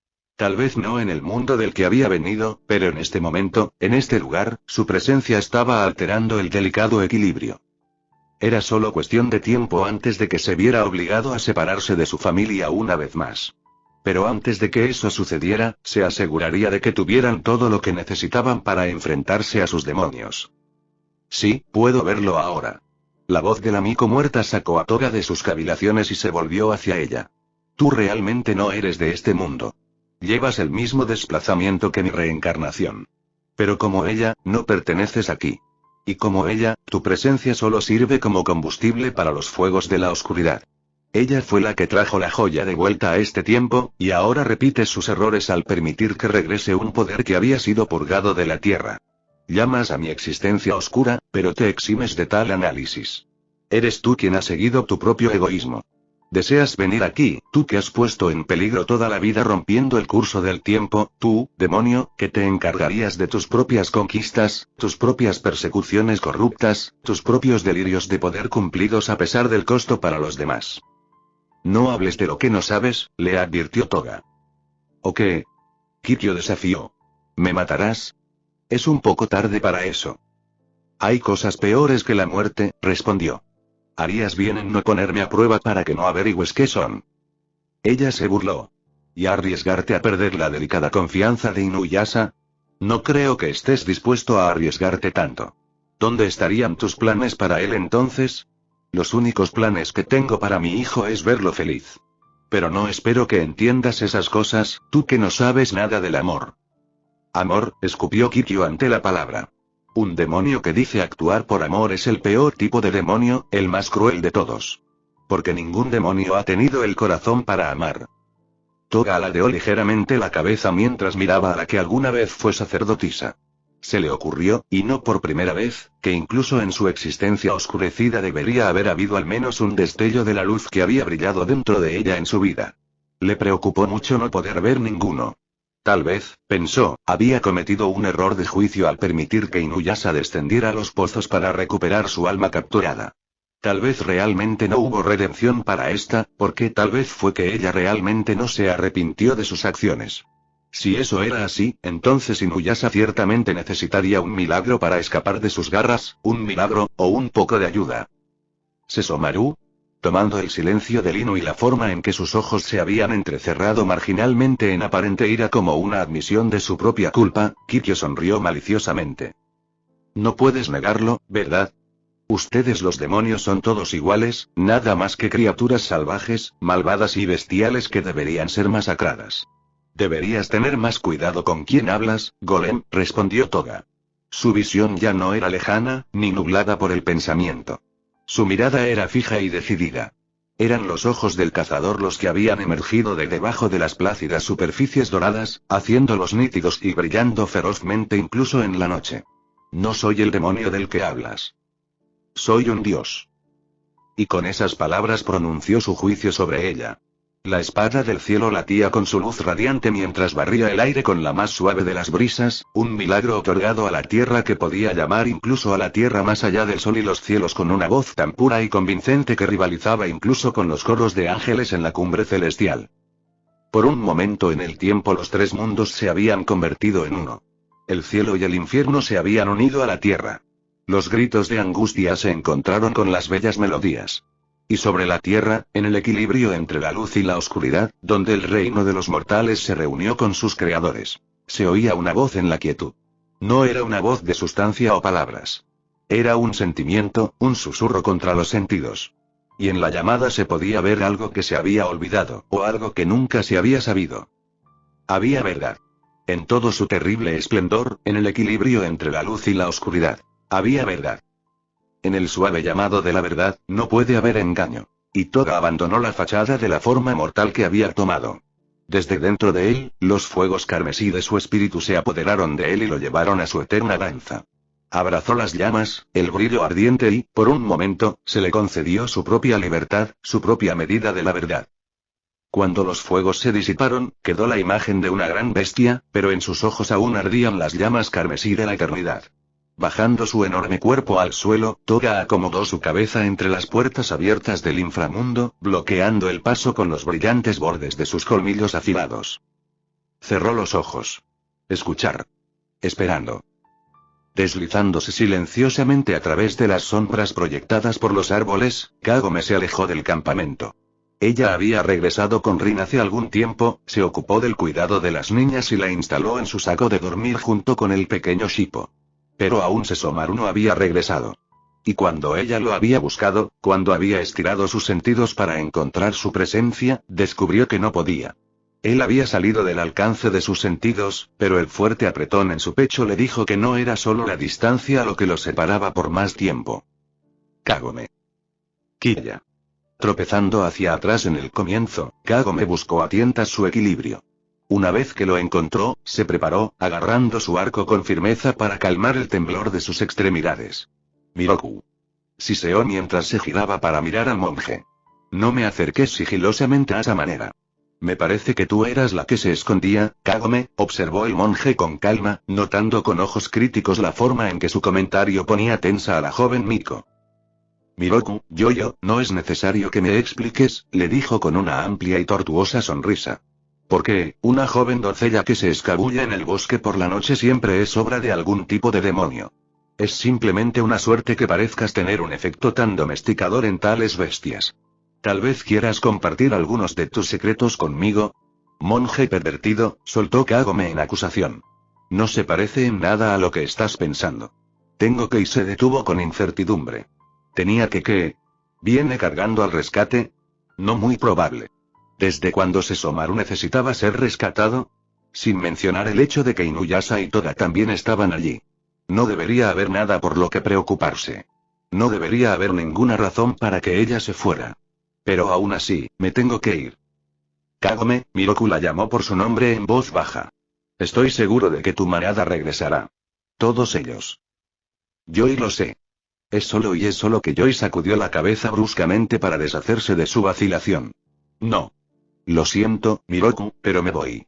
Speaker 1: Tal vez no en el mundo del que había venido, pero en este momento, en este lugar, su presencia estaba alterando el delicado equilibrio. Era solo cuestión de tiempo antes de que se viera obligado a separarse de su familia una vez más. Pero antes de que eso sucediera, se aseguraría de que tuvieran todo lo que necesitaban para enfrentarse a sus demonios. Sí, puedo verlo ahora. La voz de la Miko muerta sacó a Toga de sus cavilaciones y se volvió hacia ella. Tú realmente no eres de este mundo. Llevas el mismo desplazamiento que mi reencarnación. Pero como ella, no perteneces aquí. Y como ella, tu presencia solo sirve como combustible para los fuegos de la oscuridad. Ella fue la que trajo la joya de vuelta a este tiempo, y ahora repites sus errores al permitir que regrese un poder que había sido purgado de la tierra. Llamas a mi existencia oscura, pero te eximes de tal análisis. Eres tú quien ha seguido tu propio egoísmo. Deseas venir aquí, tú que has puesto en peligro toda la vida rompiendo el curso del tiempo, tú, demonio, que te encargarías de tus propias conquistas, tus propias persecuciones corruptas, tus propios delirios de poder cumplidos a pesar del costo para los demás. No hables de lo que no sabes, le advirtió Toga. ¿O qué? Kikyo desafió. ¿Me matarás? Es un poco tarde para eso. Hay cosas peores que la muerte, respondió. Harías bien en no ponerme a prueba para que no averigües qué son. Ella se burló. ¿Y arriesgarte a perder la delicada confianza de Inuyasha? No creo que estés dispuesto a arriesgarte tanto. ¿Dónde estarían tus planes para él entonces? Los únicos planes que tengo para mi hijo es verlo feliz. Pero no espero que entiendas esas cosas, tú que no sabes nada del amor. Amor, escupió Kikyo ante la palabra. Un demonio que dice actuar por amor es el peor tipo de demonio, el más cruel de todos. Porque ningún demonio ha tenido el corazón para amar. Toga aladeó ligeramente la cabeza mientras miraba a la que alguna vez fue sacerdotisa. Se le ocurrió, y no por primera vez, que incluso en su existencia oscurecida debería haber habido al menos un destello de la luz que había brillado dentro de ella en su vida. Le preocupó mucho no poder ver ninguno. Tal vez, pensó, había cometido un error de juicio al permitir que Inuyasha descendiera a los pozos para recuperar su alma capturada. Tal vez realmente no hubo redención para esta, porque tal vez fue que ella realmente no se arrepintió de sus acciones. Si eso era así, entonces Inuyasha ciertamente necesitaría un milagro para escapar de sus garras, un milagro, o un poco de ayuda. ¿Sesomaru? Tomando el silencio de Inu y la forma en que sus ojos se habían entrecerrado marginalmente en aparente ira como una admisión de su propia culpa, Kikyo sonrió maliciosamente. No puedes negarlo, ¿verdad? Ustedes los demonios son todos iguales, nada más que criaturas salvajes, malvadas y bestiales que deberían ser masacradas. Deberías tener más cuidado con quién hablas, Golem, respondió Toga. Su visión ya no era lejana, ni nublada por el pensamiento. Su mirada era fija y decidida. Eran los ojos del cazador los que habían emergido de debajo de las plácidas superficies doradas, haciéndolos nítidos y brillando ferozmente incluso en la noche. No soy el demonio del que hablas. Soy un dios. Y con esas palabras pronunció su juicio sobre ella. La espada del cielo latía con su luz radiante mientras barría el aire con la más suave de las brisas, un milagro otorgado a la tierra que podía llamar incluso a la tierra más allá del sol y los cielos con una voz tan pura y convincente que rivalizaba incluso con los coros de ángeles en la cumbre celestial. Por un momento en el tiempo los tres mundos se habían convertido en uno. El cielo y el infierno se habían unido a la tierra. Los gritos de angustia se encontraron con las bellas melodías. Y sobre la tierra, en el equilibrio entre la luz y la oscuridad, donde el reino de los mortales se reunió con sus creadores, se oía una voz en la quietud. No era una voz de sustancia o palabras. Era un sentimiento, un susurro contra los sentidos. Y en la llamada se podía ver algo que se había olvidado, o algo que nunca se había sabido. Había verdad. En todo su terrible esplendor, en el equilibrio entre la luz y la oscuridad. Había verdad. En el suave llamado de la verdad, no puede haber engaño. Y Toga abandonó la fachada de la forma mortal que había tomado. Desde dentro de él, los fuegos carmesí de su espíritu se apoderaron de él y lo llevaron a su eterna danza. Abrazó las llamas, el brillo ardiente y, por un momento, se le concedió su propia libertad, su propia medida de la verdad. Cuando los fuegos se disiparon, quedó la imagen de una gran bestia, pero en sus ojos aún ardían las llamas carmesí de la eternidad. Bajando su enorme cuerpo al suelo, Toga acomodó su cabeza entre las puertas abiertas del inframundo, bloqueando el paso con los brillantes bordes de sus colmillos afilados. Cerró los ojos. Escuchar. Esperando. Deslizándose silenciosamente a través de las sombras proyectadas por los árboles, Kagome se alejó del campamento. Ella había regresado con Rin hace algún tiempo, se ocupó del cuidado de las niñas y la instaló en su saco de dormir junto con el pequeño Shippo. Pero aún Sesomaru no había regresado. Y cuando ella lo había buscado, cuando había estirado sus sentidos para encontrar su presencia, descubrió que no podía. Él había salido del alcance de sus sentidos, pero el fuerte apretón en su pecho le dijo que no era solo la distancia lo que los separaba por más tiempo. Kagome. Kiya. Tropezando hacia atrás en el comienzo, Kagome buscó a tientas su equilibrio. Una vez que lo encontró, se preparó, agarrando su arco con firmeza para calmar el temblor de sus extremidades. Miroku. Siseó mientras se giraba para mirar al monje. No me acerques sigilosamente a esa manera. Me parece que tú eras la que se escondía, Kagome, observó el monje con calma, notando con ojos críticos la forma en que su comentario ponía tensa a la joven Miko. Miroku, no es necesario que me expliques, le dijo con una amplia y tortuosa sonrisa. Porque, una joven doncella que se escabulla en el bosque por la noche siempre es obra de algún tipo de demonio. Es simplemente una suerte que parezcas tener un efecto tan domesticador en tales bestias. Tal vez quieras compartir algunos de tus secretos conmigo. Monje pervertido, soltó Kagome en acusación. No se parece en nada a lo que estás pensando. Tengo que y se detuvo con incertidumbre. Tenía que... ¿Viene cargando al rescate? No muy probable. ¿Desde cuándo Sesomaru necesitaba ser rescatado? Sin mencionar el hecho de que Inuyasha y Toda también estaban allí. No debería haber nada por lo que preocuparse. No debería haber ninguna razón para que ella se fuera. Pero aún así, me tengo que ir. Kagome, Miroku la llamó por su nombre en voz baja. Estoy seguro de que tu manada regresará. Todos ellos. Yoi lo sé. Es solo que Yoi sacudió la cabeza bruscamente para deshacerse de su vacilación. No. Lo siento, Miroku, pero me voy.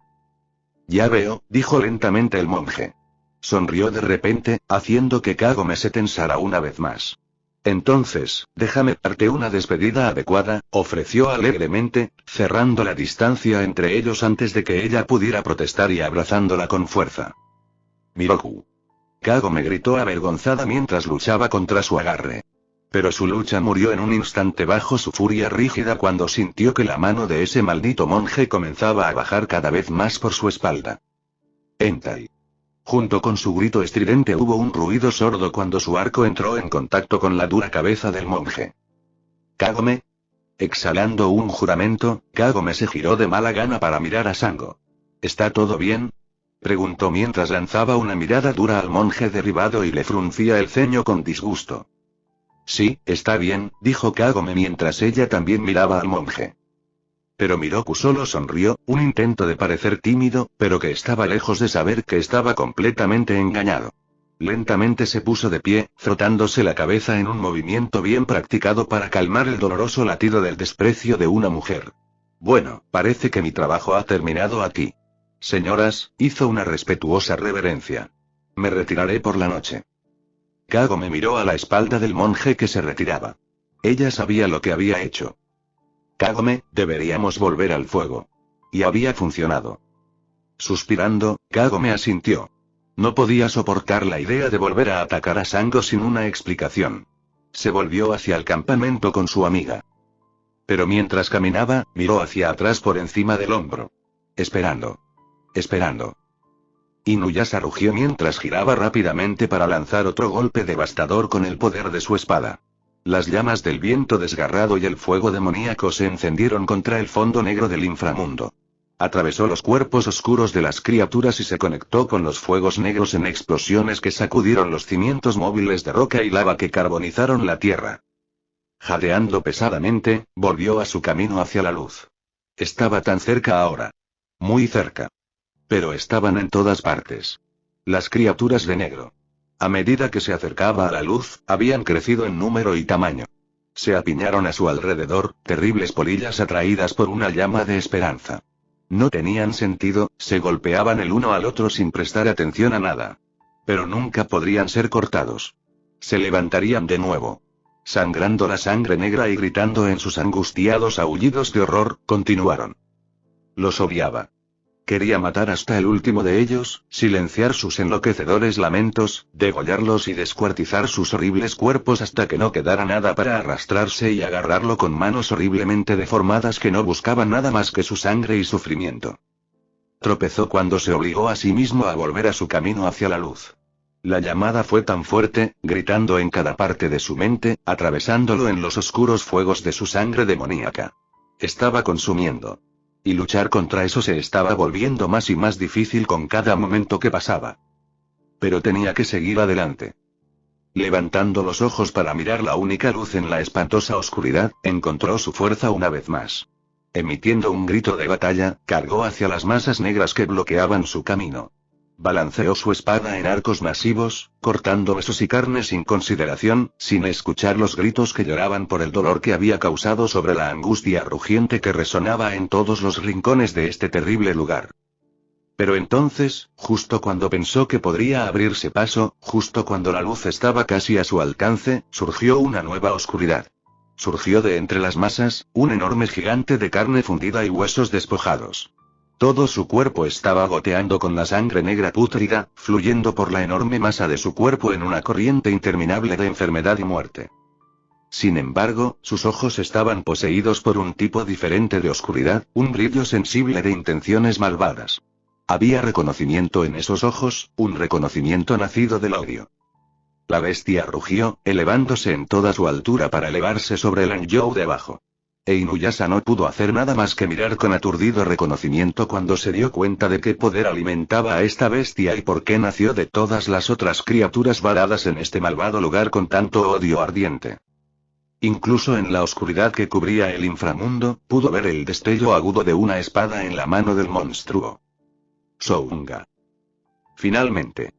Speaker 1: Ya veo, dijo lentamente el monje. Sonrió de repente, haciendo que Kagome se tensara una vez más. Entonces, déjame darte una despedida adecuada, ofreció alegremente, cerrando la distancia entre ellos antes de que ella pudiera protestar y abrazándola con fuerza. Miroku. Kagome gritó avergonzada mientras luchaba contra su agarre. Pero su lucha murió en un instante bajo su furia rígida cuando sintió que la mano de ese maldito monje comenzaba a bajar cada vez más por su espalda. Entai. Junto con su grito estridente hubo un ruido sordo cuando su arco entró en contacto con la dura cabeza del monje. Kagome. Exhalando un juramento, Kagome se giró de mala gana para mirar a Sango. ¿Está todo bien? Preguntó mientras lanzaba una mirada dura al monje derribado y le fruncía el ceño con disgusto. Sí, está bien, dijo Kagome mientras ella también miraba al monje. Pero Miroku solo sonrió, un intento de parecer tímido, pero que estaba lejos de saber que estaba completamente engañado. Lentamente se puso de pie, frotándose la cabeza en un movimiento bien practicado para calmar el doloroso latido del desprecio de una mujer. Bueno, parece que mi trabajo ha terminado aquí. Señoras, hizo una respetuosa reverencia. Me retiraré por la noche. Kagome miró a la espalda del monje que se retiraba. Ella sabía lo que había hecho. Kagome, deberíamos volver al fuego. Y había funcionado. Suspirando, Kagome asintió. No podía soportar la idea de volver a atacar a Sango sin una explicación. Se volvió hacia el campamento con su amiga. Pero mientras caminaba, miró hacia atrás por encima del hombro. Esperando. Esperando. Inuyasha rugió mientras giraba rápidamente para lanzar otro golpe devastador con el poder de su espada. Las llamas del viento desgarrado y el fuego demoníaco se encendieron contra el fondo negro del inframundo. Atravesó los cuerpos oscuros de las criaturas y se conectó con los fuegos negros en explosiones que sacudieron los cimientos móviles de roca y lava que carbonizaron la tierra. Jadeando pesadamente, volvió a su camino hacia la luz. Estaba tan cerca ahora. Muy cerca. Pero estaban en todas partes. Las criaturas de negro. A medida que se acercaba a la luz, habían crecido en número y tamaño. Se apiñaron a su alrededor, terribles polillas atraídas por una llama de esperanza. No tenían sentido, se golpeaban el uno al otro sin prestar atención a nada. Pero nunca podrían ser cortados. Se levantarían de nuevo. Sangrando la sangre negra y gritando en sus angustiados aullidos de horror, continuaron. Los odiaba. Quería matar hasta el último de ellos, silenciar sus enloquecedores lamentos, degollarlos y descuartizar sus horribles cuerpos hasta que no quedara nada para arrastrarse y agarrarlo con manos horriblemente deformadas que no buscaban nada más que su sangre y sufrimiento. Tropezó cuando se obligó a sí mismo a volver a su camino hacia la luz. La llamada fue tan fuerte, gritando en cada parte de su mente, atravesándolo en los oscuros fuegos de su sangre demoníaca. Estaba consumiendo. Y luchar contra eso se estaba volviendo más y más difícil con cada momento que pasaba. Pero tenía que seguir adelante. Levantando los ojos para mirar la única luz en la espantosa oscuridad, encontró su fuerza una vez más. Emitiendo un grito de batalla, cargó hacia las masas negras que bloqueaban su camino. Balanceó su espada en arcos masivos, cortando huesos y carne sin consideración, sin escuchar los gritos que lloraban por el dolor que había causado sobre la angustia rugiente que resonaba en todos los rincones de este terrible lugar. Pero entonces, justo cuando pensó que podría abrirse paso, justo cuando la luz estaba casi a su alcance, surgió una nueva oscuridad. Surgió de entre las masas, un enorme gigante de carne fundida y huesos despojados. Todo su cuerpo estaba goteando con la sangre negra pútrida, fluyendo por la enorme masa de su cuerpo en una corriente interminable de enfermedad y muerte. Sin embargo, sus ojos estaban poseídos por un tipo diferente de oscuridad, un brillo sensible de intenciones malvadas. Había reconocimiento en esos ojos, un reconocimiento nacido del odio. La bestia rugió, elevándose en toda su altura para elevarse sobre el Anjou de abajo. E Inuyasha no pudo hacer nada más que mirar con aturdido reconocimiento cuando se dio cuenta de qué poder alimentaba a esta bestia y por qué nació de todas las otras criaturas varadas en este malvado lugar con tanto odio ardiente. Incluso en la oscuridad que cubría el inframundo, pudo ver el destello agudo de una espada en la mano del monstruo. Sounga. Finalmente.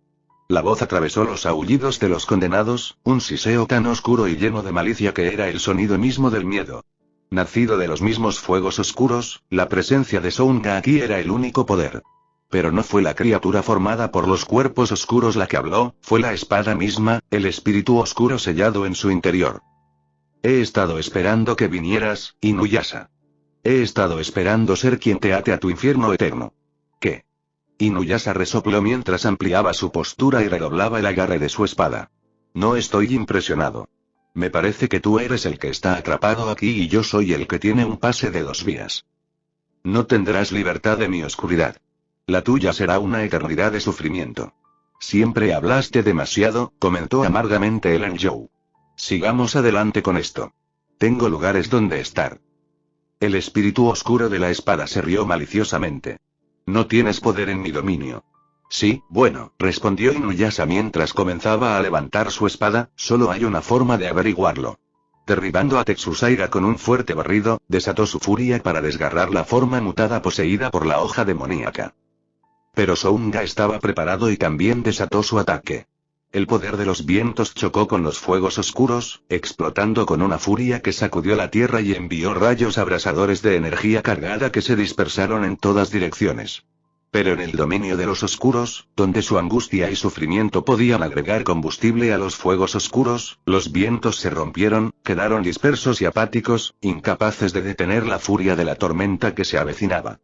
Speaker 1: La voz atravesó los aullidos de los condenados, un siseo tan oscuro y lleno de malicia que era el sonido mismo del miedo. Nacido de los mismos fuegos oscuros, la presencia de Sounga aquí era el único poder. Pero no fue la criatura formada por los cuerpos oscuros la que habló, fue la espada misma, el espíritu oscuro sellado en su interior. He estado esperando que vinieras, Inuyasha. He estado esperando ser quien te ate a tu infierno eterno. ¿Qué? Inuyasha resopló mientras ampliaba su postura y redoblaba el agarre de su espada. No estoy impresionado. Me parece que tú eres el que está atrapado aquí y yo soy el que tiene un pase de 2 vías. No tendrás libertad de mi oscuridad. La tuya será una eternidad de sufrimiento. Siempre hablaste demasiado, comentó amargamente el Anjou. Sigamos adelante con esto. Tengo lugares donde estar. El espíritu oscuro de la espada se rió maliciosamente. No tienes poder en mi dominio. Sí, bueno, respondió Inuyasha mientras comenzaba a levantar su espada, solo hay una forma de averiguarlo. Derribando a Tsusaira con un fuerte barrido, desató su furia para desgarrar la forma mutada poseída por la hoja demoníaca. Pero Sounga estaba preparado y también desató su ataque. El poder de los vientos chocó con los fuegos oscuros, explotando con una furia que sacudió la tierra y envió rayos abrasadores de energía cargada que se dispersaron en todas direcciones. Pero en el dominio de los oscuros, donde su angustia y sufrimiento podían agregar combustible a los fuegos oscuros, los vientos se rompieron, quedaron dispersos y apáticos, incapaces de detener la furia de la tormenta que se avecinaba.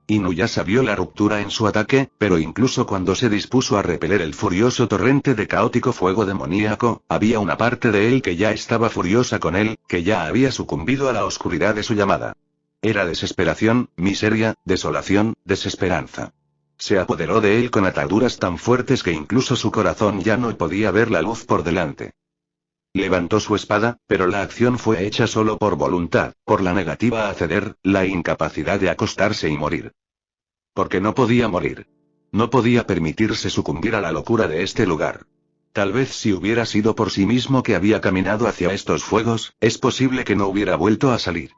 Speaker 1: Inuyasha vio la ruptura en su ataque, pero incluso cuando se dispuso a repeler el furioso torrente de caótico fuego demoníaco, había una parte de él que ya estaba furiosa con él, que ya había sucumbido a la oscuridad de su llamada. Era desesperación, miseria, desolación, desesperanza. Se apoderó de él con ataduras tan fuertes que incluso su corazón ya no podía ver la luz por delante. Levantó su espada, pero la acción fue hecha solo por voluntad, por la negativa a ceder, la incapacidad de acostarse y morir. Porque no podía morir. No podía permitirse sucumbir a la locura de este lugar. Tal vez si hubiera sido por sí mismo que había caminado hacia estos fuegos, es posible que no hubiera vuelto a salir.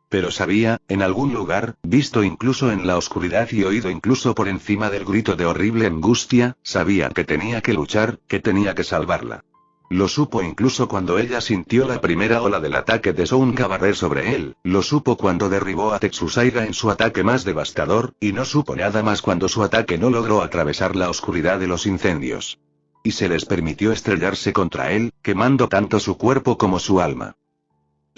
Speaker 1: Pero sabía, en algún lugar, visto incluso en la oscuridad y oído incluso por encima del grito de horrible angustia, sabía que tenía que luchar, que tenía que salvarla. Lo supo incluso cuando ella sintió la primera ola del ataque de Sounga barrer sobre él, lo supo cuando derribó a Tsusaira en su ataque más devastador, y no supo nada más cuando su ataque no logró atravesar la oscuridad de los incendios. Y se les permitió estrellarse contra él, quemando tanto su cuerpo como su alma.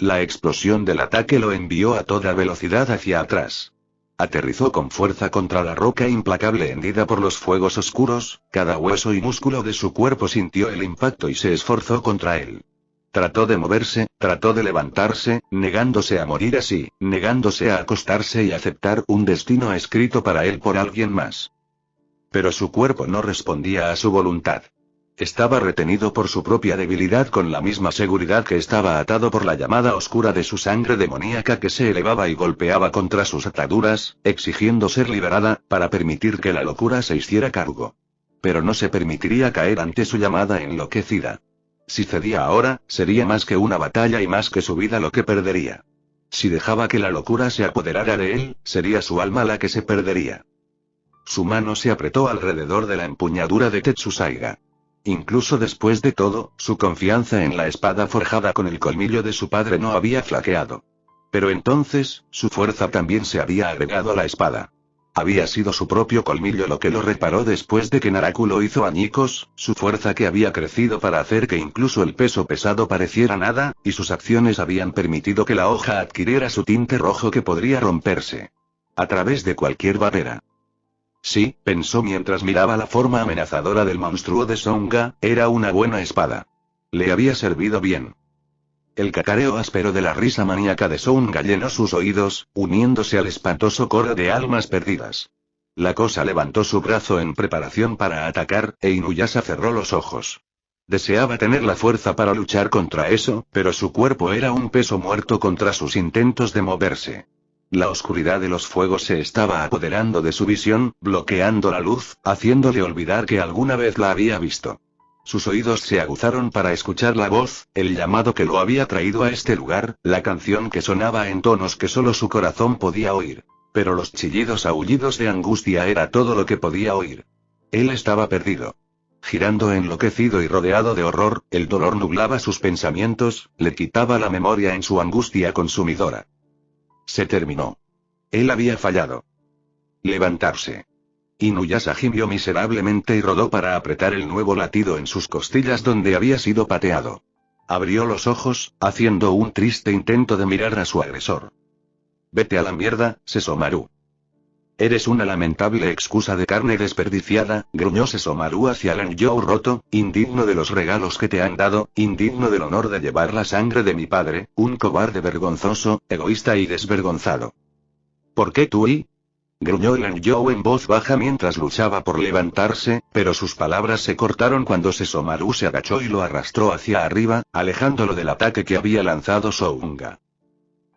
Speaker 1: La explosión del ataque lo envió a toda velocidad hacia atrás. Aterrizó con fuerza contra la roca implacable hendida por los fuegos oscuros, cada hueso y músculo de su cuerpo sintió el impacto y se esforzó contra él. Trató de moverse, trató de levantarse, negándose a morir así, negándose a acostarse y aceptar un destino escrito para él por alguien más. Pero su cuerpo no respondía a su voluntad. Estaba retenido por su propia debilidad con la misma seguridad que estaba atado por la llamada oscura de su sangre demoníaca que se elevaba y golpeaba contra sus ataduras, exigiendo ser liberada, para permitir que la locura se hiciera cargo. Pero no se permitiría caer ante su llamada enloquecida. Si cedía ahora, sería más que una batalla y más que su vida lo que perdería. Si dejaba que la locura se apoderara de él, sería su alma la que se perdería. Su mano se apretó alrededor de la empuñadura de Tetsusaiga. Incluso después de todo, su confianza en la espada forjada con el colmillo de su padre no había flaqueado. Pero entonces, su fuerza también se había agregado a la espada. Había sido su propio colmillo lo que lo reparó después de que Naraku lo hizo añicos, su fuerza que había crecido para hacer que incluso el peso pesado pareciera nada, y sus acciones habían permitido que la hoja adquiriera su tinte rojo que podría romperse a través de cualquier barrera. Sí, pensó mientras miraba la forma amenazadora del monstruo de Songa, era una buena espada. Le había servido bien. El cacareo áspero de la risa maníaca de Songa llenó sus oídos, uniéndose al espantoso coro de almas perdidas. La cosa levantó su brazo en preparación para atacar, e Inuyasha cerró los ojos. Deseaba tener la fuerza para luchar contra eso, pero su cuerpo era un peso muerto contra sus intentos de moverse. La oscuridad de los fuegos se estaba apoderando de su visión, bloqueando la luz, haciéndole olvidar que alguna vez la había visto. Sus oídos se aguzaron para escuchar la voz, el llamado que lo había traído a este lugar, la canción que sonaba en tonos que solo su corazón podía oír. Pero los chillidos aullidos de angustia era todo lo que podía oír. Él estaba perdido. Girando enloquecido y rodeado de horror, el dolor nublaba sus pensamientos, le quitaba la memoria en su angustia consumidora. Se terminó. Él había fallado. Levantarse. Inuyasha gimió miserablemente y rodó para apretar el nuevo latido en sus costillas donde había sido pateado. Abrió los ojos, haciendo un triste intento de mirar a su agresor. Vete a la mierda, Sesomaru. Eres una lamentable excusa de carne desperdiciada, gruñó Sesomaru hacia Lanzhou roto, indigno de los regalos que te han dado, indigno del honor de llevar la sangre de mi padre, un cobarde vergonzoso, egoísta y desvergonzado. ¿Por qué tú y? Gruñó Lanzhou en voz baja mientras luchaba por levantarse, pero sus palabras se cortaron cuando Sesomaru se agachó y lo arrastró hacia arriba, alejándolo del ataque que había lanzado Sounga.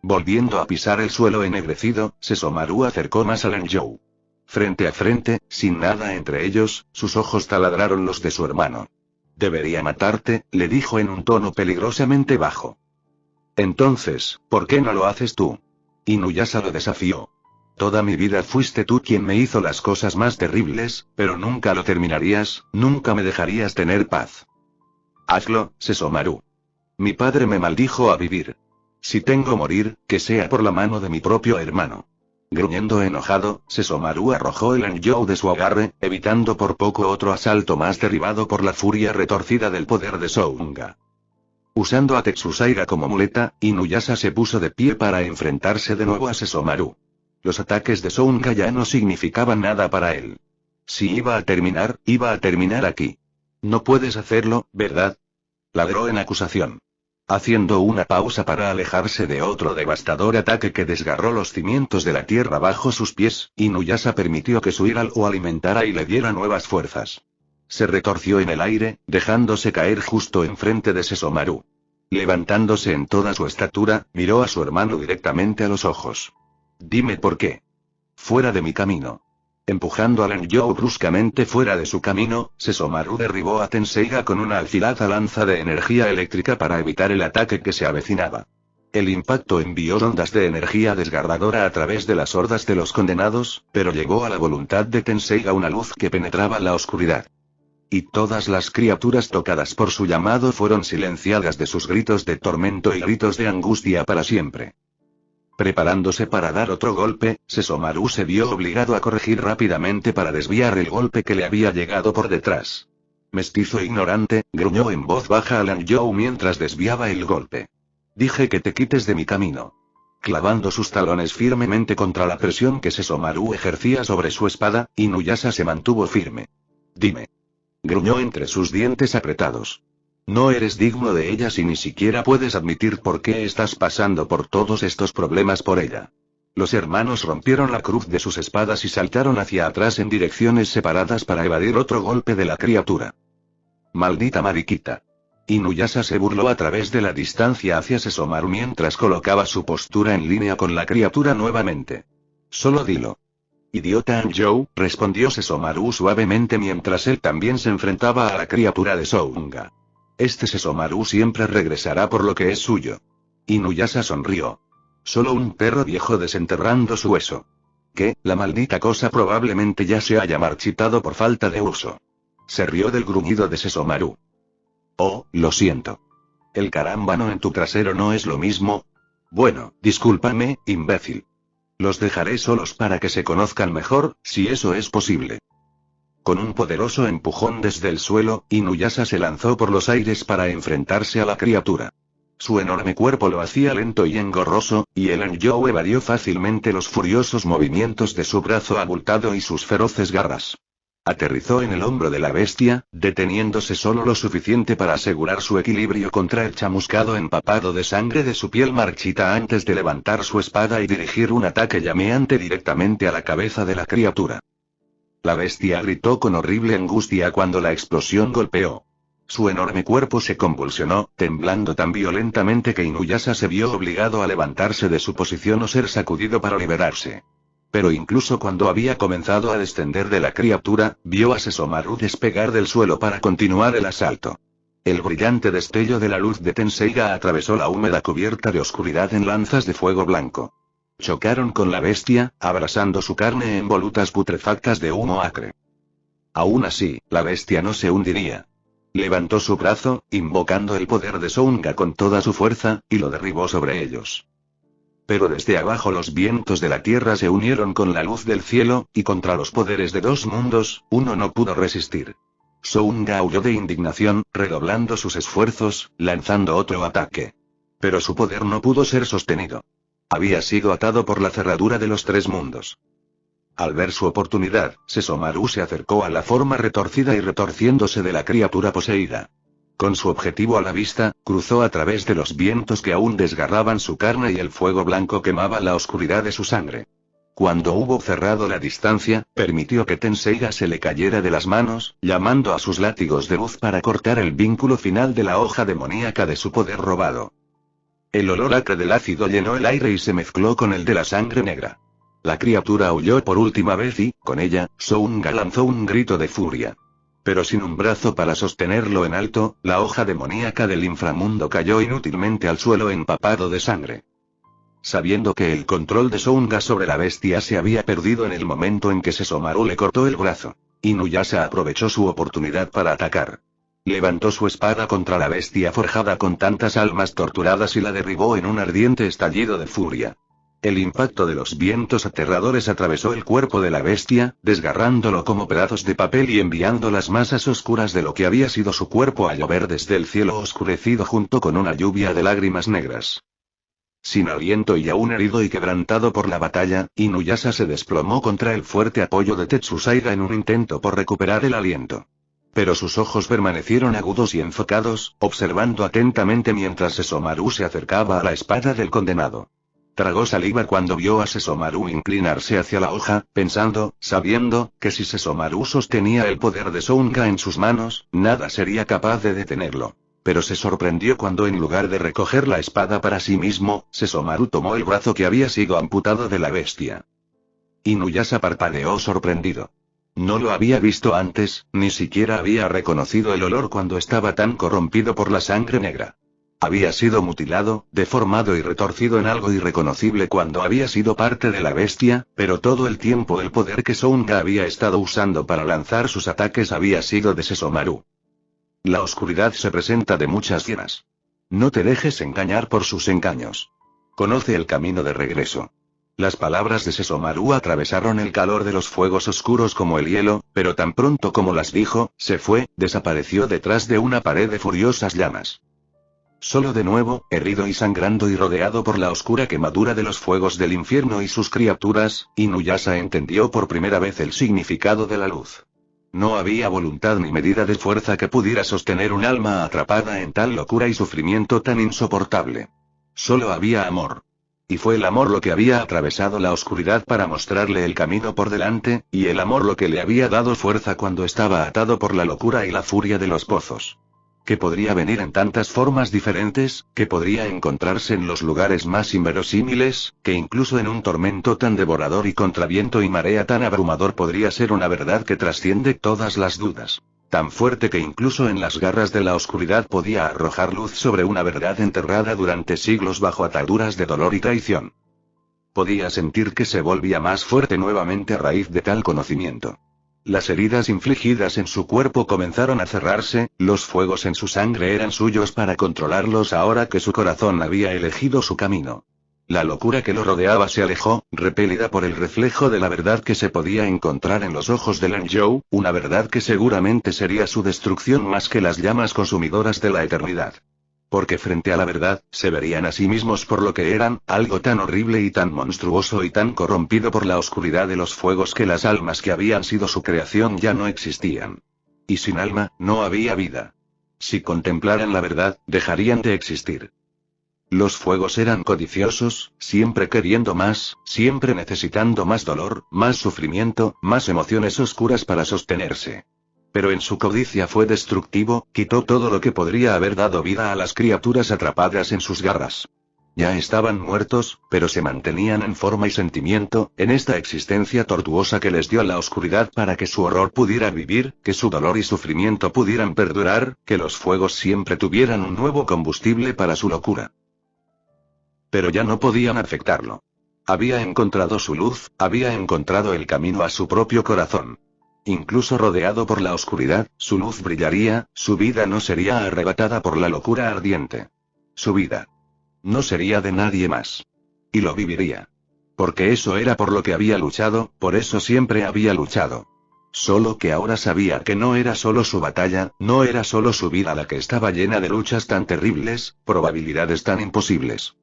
Speaker 1: Volviendo a pisar el suelo ennegrecido, Sesomaru acercó más a Lanzhou. Frente a frente, sin nada entre ellos, sus ojos taladraron los de su hermano. Debería matarte, le dijo en un tono peligrosamente bajo. Entonces, ¿por qué no lo haces tú? Inuyasha lo desafió. Toda mi vida fuiste tú quien me hizo las cosas más terribles, pero nunca lo terminarías, nunca me dejarías tener paz. Hazlo, Sesomaru. Mi padre me maldijo a vivir. Si tengo morir, que sea por la mano de mi propio hermano. Gruñendo enojado, Sesomaru arrojó el Lanzhou de su agarre, evitando por poco otro asalto más derribado por la furia retorcida del poder de Sounga. Usando a Tetsusaiga como muleta, Inuyasha se puso de pie para enfrentarse de nuevo a Sesomaru. Los ataques de Sounga ya no significaban nada para él. Si iba a terminar aquí. No puedes hacerlo, ¿verdad? Ladró en acusación. Haciendo una pausa para alejarse de otro devastador ataque que desgarró los cimientos de la tierra bajo sus pies, Inuyasha permitió que su ira lo alimentara y le diera nuevas fuerzas. Se retorció en el aire, dejándose caer justo enfrente de Sesomaru. Levantándose en toda su estatura, miró a su hermano directamente a los ojos. Dime por qué. Fuera de mi camino. Empujando a Lanzhou bruscamente fuera de su camino, Sesomaru derribó a Tenseiga con una afilada lanza de energía eléctrica para evitar el ataque que se avecinaba. El impacto envió ondas de energía desgarradora a través de las hordas de los condenados, pero llegó a la voluntad de Tenseiga una luz que penetraba la oscuridad. Y todas las criaturas tocadas por su llamado fueron silenciadas de sus gritos de tormento y gritos de angustia para siempre. Preparándose para dar otro golpe, Sesomaru se vio obligado a corregir rápidamente para desviar el golpe que le había llegado por detrás. Mestizo ignorante, gruñó en voz baja a Lanzhou mientras desviaba el golpe. Dije que te quites de mi camino. Clavando sus talones firmemente contra la presión que Sesomaru ejercía sobre su espada, Inuyasha se mantuvo firme. Dime. Gruñó entre sus dientes apretados. No eres digno de ella si ni siquiera puedes admitir por qué estás pasando por todos estos problemas por ella. Los hermanos rompieron la cruz de sus espadas y saltaron hacia atrás en direcciones separadas para evadir otro golpe de la criatura. Maldita mariquita. Inuyasha se burló a través de la distancia hacia Sesomaru mientras colocaba su postura en línea con la criatura nuevamente. Solo dilo. Idiota Anjou, respondió Sesomaru suavemente mientras él también se enfrentaba a la criatura de Sounga. Este Sesomaru siempre regresará por lo que es suyo. Inuyasha sonrió. Solo un perro viejo desenterrando su hueso. Que, la maldita cosa probablemente ya se haya marchitado por falta de uso. Se rió del gruñido de Sesomaru. Oh, lo siento. El carámbano en tu trasero no es lo mismo. Bueno, discúlpame, imbécil. Los dejaré solos para que se conozcan mejor, si eso es posible. Con un poderoso empujón desde el suelo, Inuyasha se lanzó por los aires para enfrentarse a la criatura. Su enorme cuerpo lo hacía lento y engorroso, y el Anjou evadió fácilmente los furiosos movimientos de su brazo abultado y sus feroces garras. Aterrizó en el hombro de la bestia, deteniéndose solo lo suficiente para asegurar su equilibrio contra el chamuscado empapado de sangre de su piel marchita antes de levantar su espada y dirigir un ataque llameante directamente a la cabeza de la criatura. La bestia gritó con horrible angustia cuando la explosión golpeó. Su enorme cuerpo se convulsionó, temblando tan violentamente que Inuyasha se vio obligado a levantarse de su posición o ser sacudido para liberarse. Pero incluso cuando había comenzado a descender de la criatura, vio a Sesomaru despegar del suelo para continuar el asalto. El brillante destello de la luz de Tenseiga atravesó la húmeda cubierta de oscuridad en lanzas de fuego blanco. Chocaron con la bestia, abrasando su carne en volutas putrefactas de humo acre. Aún así, la bestia no se hundiría. Levantó su brazo, invocando el poder de Sounga con toda su fuerza, y lo derribó sobre ellos. Pero desde abajo los vientos de la tierra se unieron con la luz del cielo, y contra los poderes de dos mundos, uno no pudo resistir. Sounga aulló de indignación, redoblando sus esfuerzos, lanzando otro ataque. Pero su poder no pudo ser sostenido. Había sido atado por la cerradura de los tres mundos. Al ver su oportunidad, Sesomaru se acercó a la forma retorcida y retorciéndose de la criatura poseída. Con su objetivo a la vista, cruzó a través de los vientos que aún desgarraban su carne y el fuego blanco quemaba la oscuridad de su sangre. Cuando hubo cerrado la distancia, permitió que Tenseiga se le cayera de las manos, llamando a sus látigos de luz para cortar el vínculo final de la hoja demoníaca de su poder robado. El olor acre del ácido llenó el aire y se mezcló con el de la sangre negra. La criatura aulló por última vez y, con ella, Sounga lanzó un grito de furia. Pero sin un brazo para sostenerlo en alto, la hoja demoníaca del inframundo cayó inútilmente al suelo empapado de sangre. Sabiendo que el control de Sounga sobre la bestia se había perdido en el momento en que Sesomaru le cortó el brazo, Inuyasha aprovechó su oportunidad para atacar. Levantó su espada contra la bestia forjada con tantas almas torturadas y la derribó en un ardiente estallido de furia. El impacto de los vientos aterradores atravesó el cuerpo de la bestia, desgarrándolo como pedazos de papel y enviando las masas oscuras de lo que había sido su cuerpo a llover desde el cielo oscurecido junto con una lluvia de lágrimas negras. Sin aliento y aún herido y quebrantado por la batalla, Inuyasha se desplomó contra el fuerte apoyo de Tetsuzaiga en un intento por recuperar el aliento. Pero sus ojos permanecieron agudos y enfocados, observando atentamente mientras Sesomaru se acercaba a la espada del condenado. Tragó saliva cuando vio a Sesomaru inclinarse hacia la hoja, sabiendo, que si Sesomaru sostenía el poder de Sounga en sus manos, nada sería capaz de detenerlo. Pero se sorprendió cuando en lugar de recoger la espada para sí mismo, Sesomaru tomó el brazo que había sido amputado de la bestia. Inuyasha parpadeó sorprendido. No lo había visto antes, ni siquiera había reconocido el olor cuando estaba tan corrompido por la sangre negra. Había sido mutilado, deformado y retorcido en algo irreconocible cuando había sido parte de la bestia, pero todo el tiempo el poder que Sounga había estado usando para lanzar sus ataques había sido de Sesomaru. La oscuridad se presenta de muchas formas. No te dejes engañar por sus engaños. Conoce el camino de regreso. Las palabras de Sesomaru atravesaron el calor de los fuegos oscuros como el hielo, pero tan pronto como las dijo, se fue, desapareció detrás de una pared de furiosas llamas. solo de nuevo, herido y sangrando y rodeado por la oscura quemadura de los fuegos del infierno y sus criaturas, Inuyasha entendió por primera vez el significado de la luz. No había voluntad ni medida de fuerza que pudiera sostener un alma atrapada en tal locura y sufrimiento tan insoportable. Solo había amor. Y fue el amor lo que había atravesado la oscuridad para mostrarle el camino por delante, y el amor lo que le había dado fuerza cuando estaba atado por la locura y la furia de los pozos. Que podría venir en tantas formas diferentes, que podría encontrarse en los lugares más inverosímiles, que incluso en un tormento tan devorador y contra viento y marea tan abrumador podría ser una verdad que trasciende todas las dudas. Tan fuerte que incluso en las garras de la oscuridad podía arrojar luz sobre una verdad enterrada durante siglos bajo ataduras de dolor y traición. Podía sentir que se volvía más fuerte nuevamente a raíz de tal conocimiento. Las heridas infligidas en su cuerpo comenzaron a cerrarse, los fuegos en su sangre eran suyos para controlarlos ahora que su corazón había elegido su camino. La locura que lo rodeaba se alejó, repelida por el reflejo de la verdad que se podía encontrar en los ojos de Lanzhou, una verdad que seguramente sería su destrucción más que las llamas consumidoras de la eternidad. Porque frente a la verdad, se verían a sí mismos por lo que eran, algo tan horrible y tan monstruoso y tan corrompido por la oscuridad de los fuegos que las almas que habían sido su creación ya no existían. Y sin alma, no había vida. Si contemplaran la verdad, dejarían de existir. Los fuegos eran codiciosos, siempre queriendo más, siempre necesitando más dolor, más sufrimiento, más emociones oscuras para sostenerse. Pero en su codicia fue destructivo, quitó todo lo que podría haber dado vida a las criaturas atrapadas en sus garras. Ya estaban muertos, pero se mantenían en forma y sentimiento, en esta existencia tortuosa que les dio la oscuridad para que su horror pudiera vivir, que su dolor y sufrimiento pudieran perdurar, que los fuegos siempre tuvieran un nuevo combustible para su locura. Pero ya no podían afectarlo. Había encontrado su luz, había encontrado el camino a su propio corazón. Incluso rodeado por la oscuridad, su luz brillaría, su vida no sería arrebatada por la locura ardiente. Su vida no sería de nadie más. Y lo viviría. Porque eso era por lo que había luchado, por eso siempre había luchado. Solo que ahora sabía que no era solo su batalla, no era solo su vida la que estaba llena de luchas tan terribles, probabilidades tan imposibles.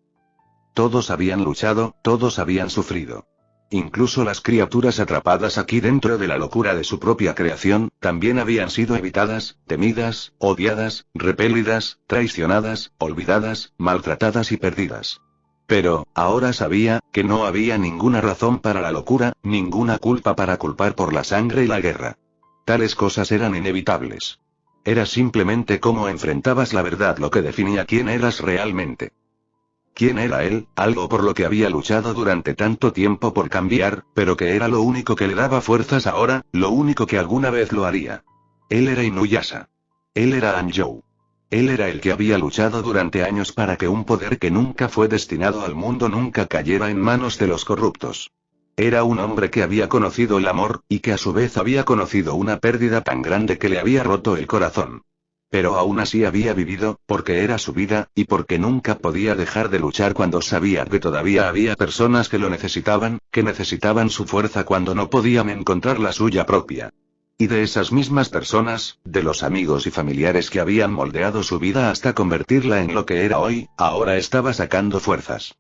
Speaker 1: Todos habían luchado, todos habían sufrido. Incluso las criaturas atrapadas aquí dentro de la locura de su propia creación, también habían sido evitadas, temidas, odiadas, repelidas, traicionadas, olvidadas, maltratadas y perdidas. Pero, ahora sabía, que no había ninguna razón para la locura, ninguna culpa para culpar por la sangre y la guerra. Tales cosas eran inevitables. Era simplemente cómo enfrentabas la verdad lo que definía quién eras realmente. ¿Quién era él? Algo por lo que había luchado durante tanto tiempo por cambiar, pero que era lo único que le daba fuerzas ahora, lo único que alguna vez lo haría. Él era Inuyasha. Él era Anjou. Él era el que había luchado durante años para que un poder que nunca fue destinado al mundo nunca cayera en manos de los corruptos. Era un hombre que había conocido el amor, y que a su vez había conocido una pérdida tan grande que le había roto el corazón. Pero aún así había vivido, porque era su vida, y porque nunca podía dejar de luchar cuando sabía que todavía había personas que lo necesitaban, que necesitaban su fuerza cuando no podían encontrar la suya propia. Y de esas mismas personas, de los amigos y familiares que habían moldeado su vida hasta convertirla en lo que era hoy, ahora estaba sacando fuerzas.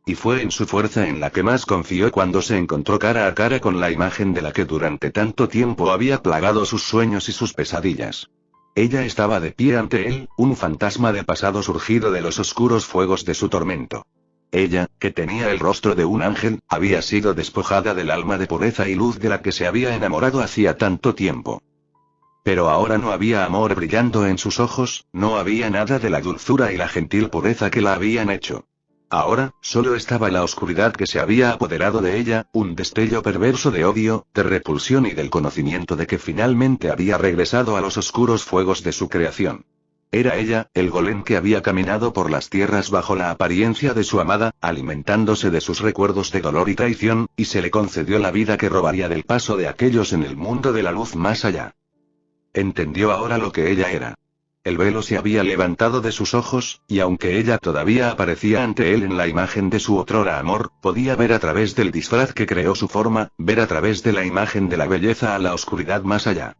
Speaker 1: Y fue en su fuerza en la que más confió cuando se encontró cara a cara con la imagen de la que durante tanto tiempo había plagado sus sueños y sus pesadillas. Ella estaba de pie ante él, un fantasma del pasado surgido de los oscuros fuegos de su tormento. Ella, que tenía el rostro de un ángel, había sido despojada del alma de pureza y luz de la que se había enamorado hacía tanto tiempo. Pero ahora no había amor brillando en sus ojos, no había nada de la dulzura y la gentil pureza que la habían hecho. Ahora, solo estaba la oscuridad que se había apoderado de ella, un destello perverso de odio, de repulsión y del conocimiento de que finalmente había regresado a los oscuros fuegos de su creación. Era ella, el golem que había caminado por las tierras bajo la apariencia de su amada, alimentándose de sus recuerdos de dolor y traición, y se le concedió la vida que robaría del paso de aquellos en el mundo de la luz más allá. Entendió ahora lo que ella era. El velo se había levantado de sus ojos, y aunque ella todavía aparecía ante él en la imagen de su otrora amor, podía ver a través del disfraz que creó su forma, ver a través de la imagen de la belleza a la oscuridad más allá.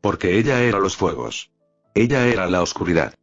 Speaker 1: Porque ella era los fuegos. Ella era la oscuridad.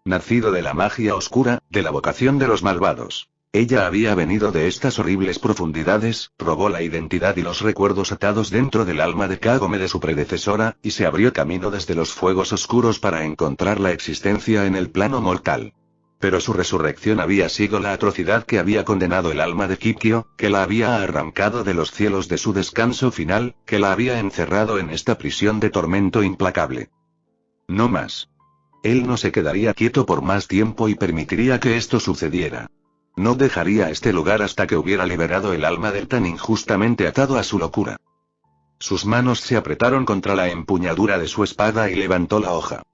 Speaker 1: Nacido de la magia oscura, de la vocación de los malvados. Ella había venido de estas horribles profundidades, robó la identidad y los recuerdos atados dentro del alma de Kagome de su predecesora, y se abrió camino desde los fuegos oscuros para encontrar la existencia en el plano mortal. Pero su resurrección había sido la atrocidad que había condenado el alma de Kikyo, que la había arrancado de los cielos de su descanso final, que la había encerrado en esta prisión de tormento implacable. No más. Él no se quedaría quieto por más tiempo y permitiría que esto sucediera. No dejaría este lugar hasta que hubiera liberado el alma del tan injustamente atado a su locura. Sus manos se apretaron contra la empuñadura de su espada y levantó la hoja.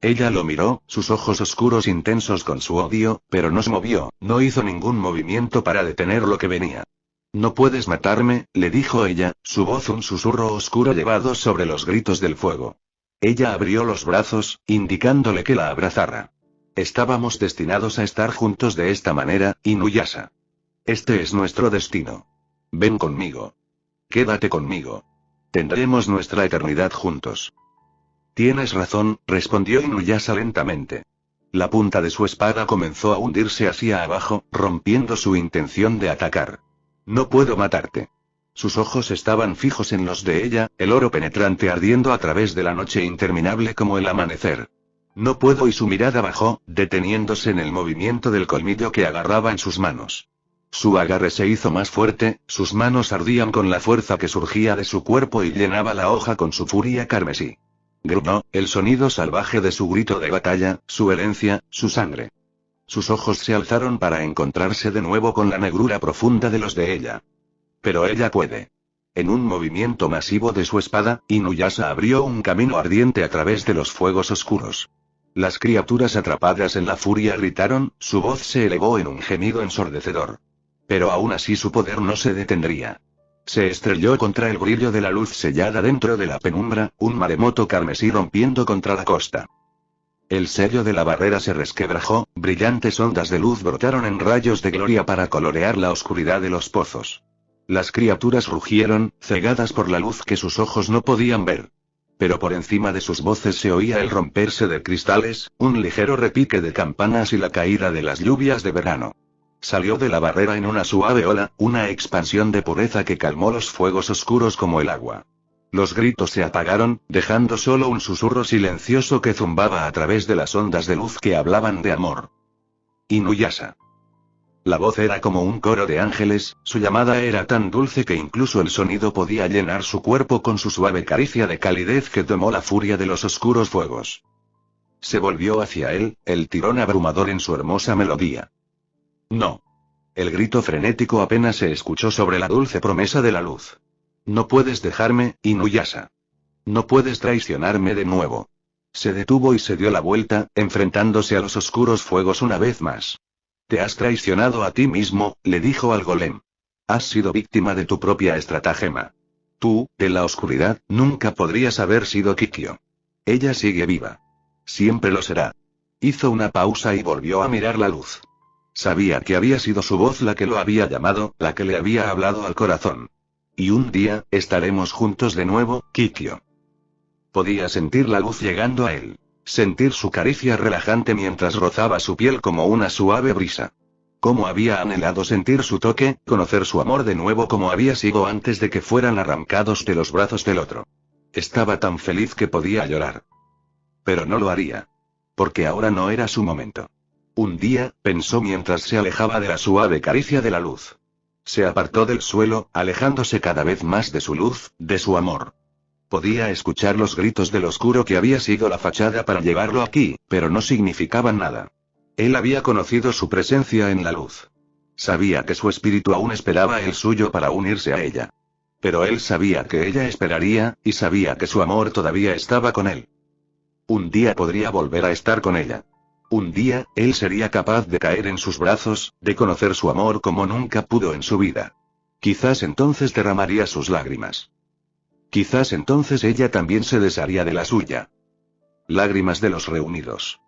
Speaker 1: Ella lo miró, sus ojos oscuros intensos con su odio, pero no se movió, no hizo ningún movimiento para detener lo que venía. No puedes matarme, le dijo ella, su voz un susurro oscuro llevado sobre los gritos del fuego. Ella abrió los brazos, indicándole que la abrazara. Estábamos destinados a estar juntos de esta manera, Inuyasha. Este es nuestro destino. Ven conmigo. Quédate conmigo. Tendremos nuestra eternidad juntos. Tienes razón, respondió Inuyasha lentamente. La punta de su espada comenzó a hundirse hacia abajo, rompiendo su intención de atacar. No puedo matarte. Sus ojos estaban fijos en los de ella, el oro penetrante ardiendo a través de la noche interminable como el amanecer. No puedo, y su mirada bajó, deteniéndose en el movimiento del colmillo que agarraba en sus manos. Su agarre se hizo más fuerte, sus manos ardían con la fuerza que surgía de su cuerpo y llenaba la hoja con su furia carmesí. Gruñó, el sonido salvaje de su grito de batalla, su herencia, su sangre. Sus ojos se alzaron para encontrarse de nuevo con la negrura profunda de los de ella. Pero ella puede. En un movimiento masivo de su espada, Inuyasha abrió un camino ardiente a través de los fuegos oscuros. Las criaturas atrapadas en la furia gritaron, su voz se elevó en un gemido ensordecedor. Pero aún así su poder no se detendría. Se estrelló contra el brillo de la luz sellada dentro de la penumbra, un maremoto carmesí rompiendo contra la costa. El sello de la barrera se resquebrajó, brillantes ondas de luz brotaron en rayos de gloria para colorear la oscuridad de los pozos. Las criaturas rugieron, cegadas por la luz que sus ojos no podían ver. Pero por encima de sus voces se oía el romperse de cristales, un ligero repique de campanas y la caída de las lluvias de verano. Salió de la barrera en una suave ola, una expansión de pureza que calmó los fuegos oscuros como el agua. Los gritos se apagaron, dejando solo un susurro silencioso que zumbaba a través de las ondas de luz que hablaban de amor. Inuyasha. La voz era como un coro de ángeles, su llamada era tan dulce que incluso el sonido podía llenar su cuerpo con su suave caricia de calidez que tomó la furia de los oscuros fuegos. Se volvió hacia él, el tirón abrumador en su hermosa melodía. No. El grito frenético apenas se escuchó sobre la dulce promesa de la luz. No puedes dejarme, Inuyasha. No puedes traicionarme de nuevo. Se detuvo y se dio la vuelta, enfrentándose a los oscuros fuegos una vez más. Te has traicionado a ti mismo, le dijo al golem. Has sido víctima de tu propia estratagema. Tú, de la oscuridad, nunca podrías haber sido Kikyo. Ella sigue viva. Siempre lo será. Hizo una pausa y volvió a mirar la luz. Sabía que había sido su voz la que lo había llamado, la que le había hablado al corazón. Y un día, estaremos juntos de nuevo, Kikyo. Podía sentir la luz llegando a él. Sentir su caricia relajante mientras rozaba su piel como una suave brisa. Cómo había anhelado sentir su toque, conocer su amor de nuevo como había sido antes de que fueran arrancados de los brazos del otro. Estaba tan feliz que podía llorar. Pero no lo haría. Porque ahora no era su momento. Un día, pensó mientras se alejaba de la suave caricia de la luz. Se apartó del suelo, alejándose cada vez más de su luz, de su amor. Podía escuchar los gritos del oscuro que había sido la fachada para llevarlo aquí, pero no significaban nada. Él había conocido su presencia en la luz. Sabía que su espíritu aún esperaba el suyo para unirse a ella. Pero él sabía que ella esperaría, y sabía que su amor todavía estaba con él. Un día podría volver a estar con ella. Un día, él sería capaz de caer en sus brazos, de conocer su amor como nunca pudo en su vida. Quizás entonces derramaría sus lágrimas. Quizás entonces ella también se desharía de la suya. Lágrimas de los reunidos.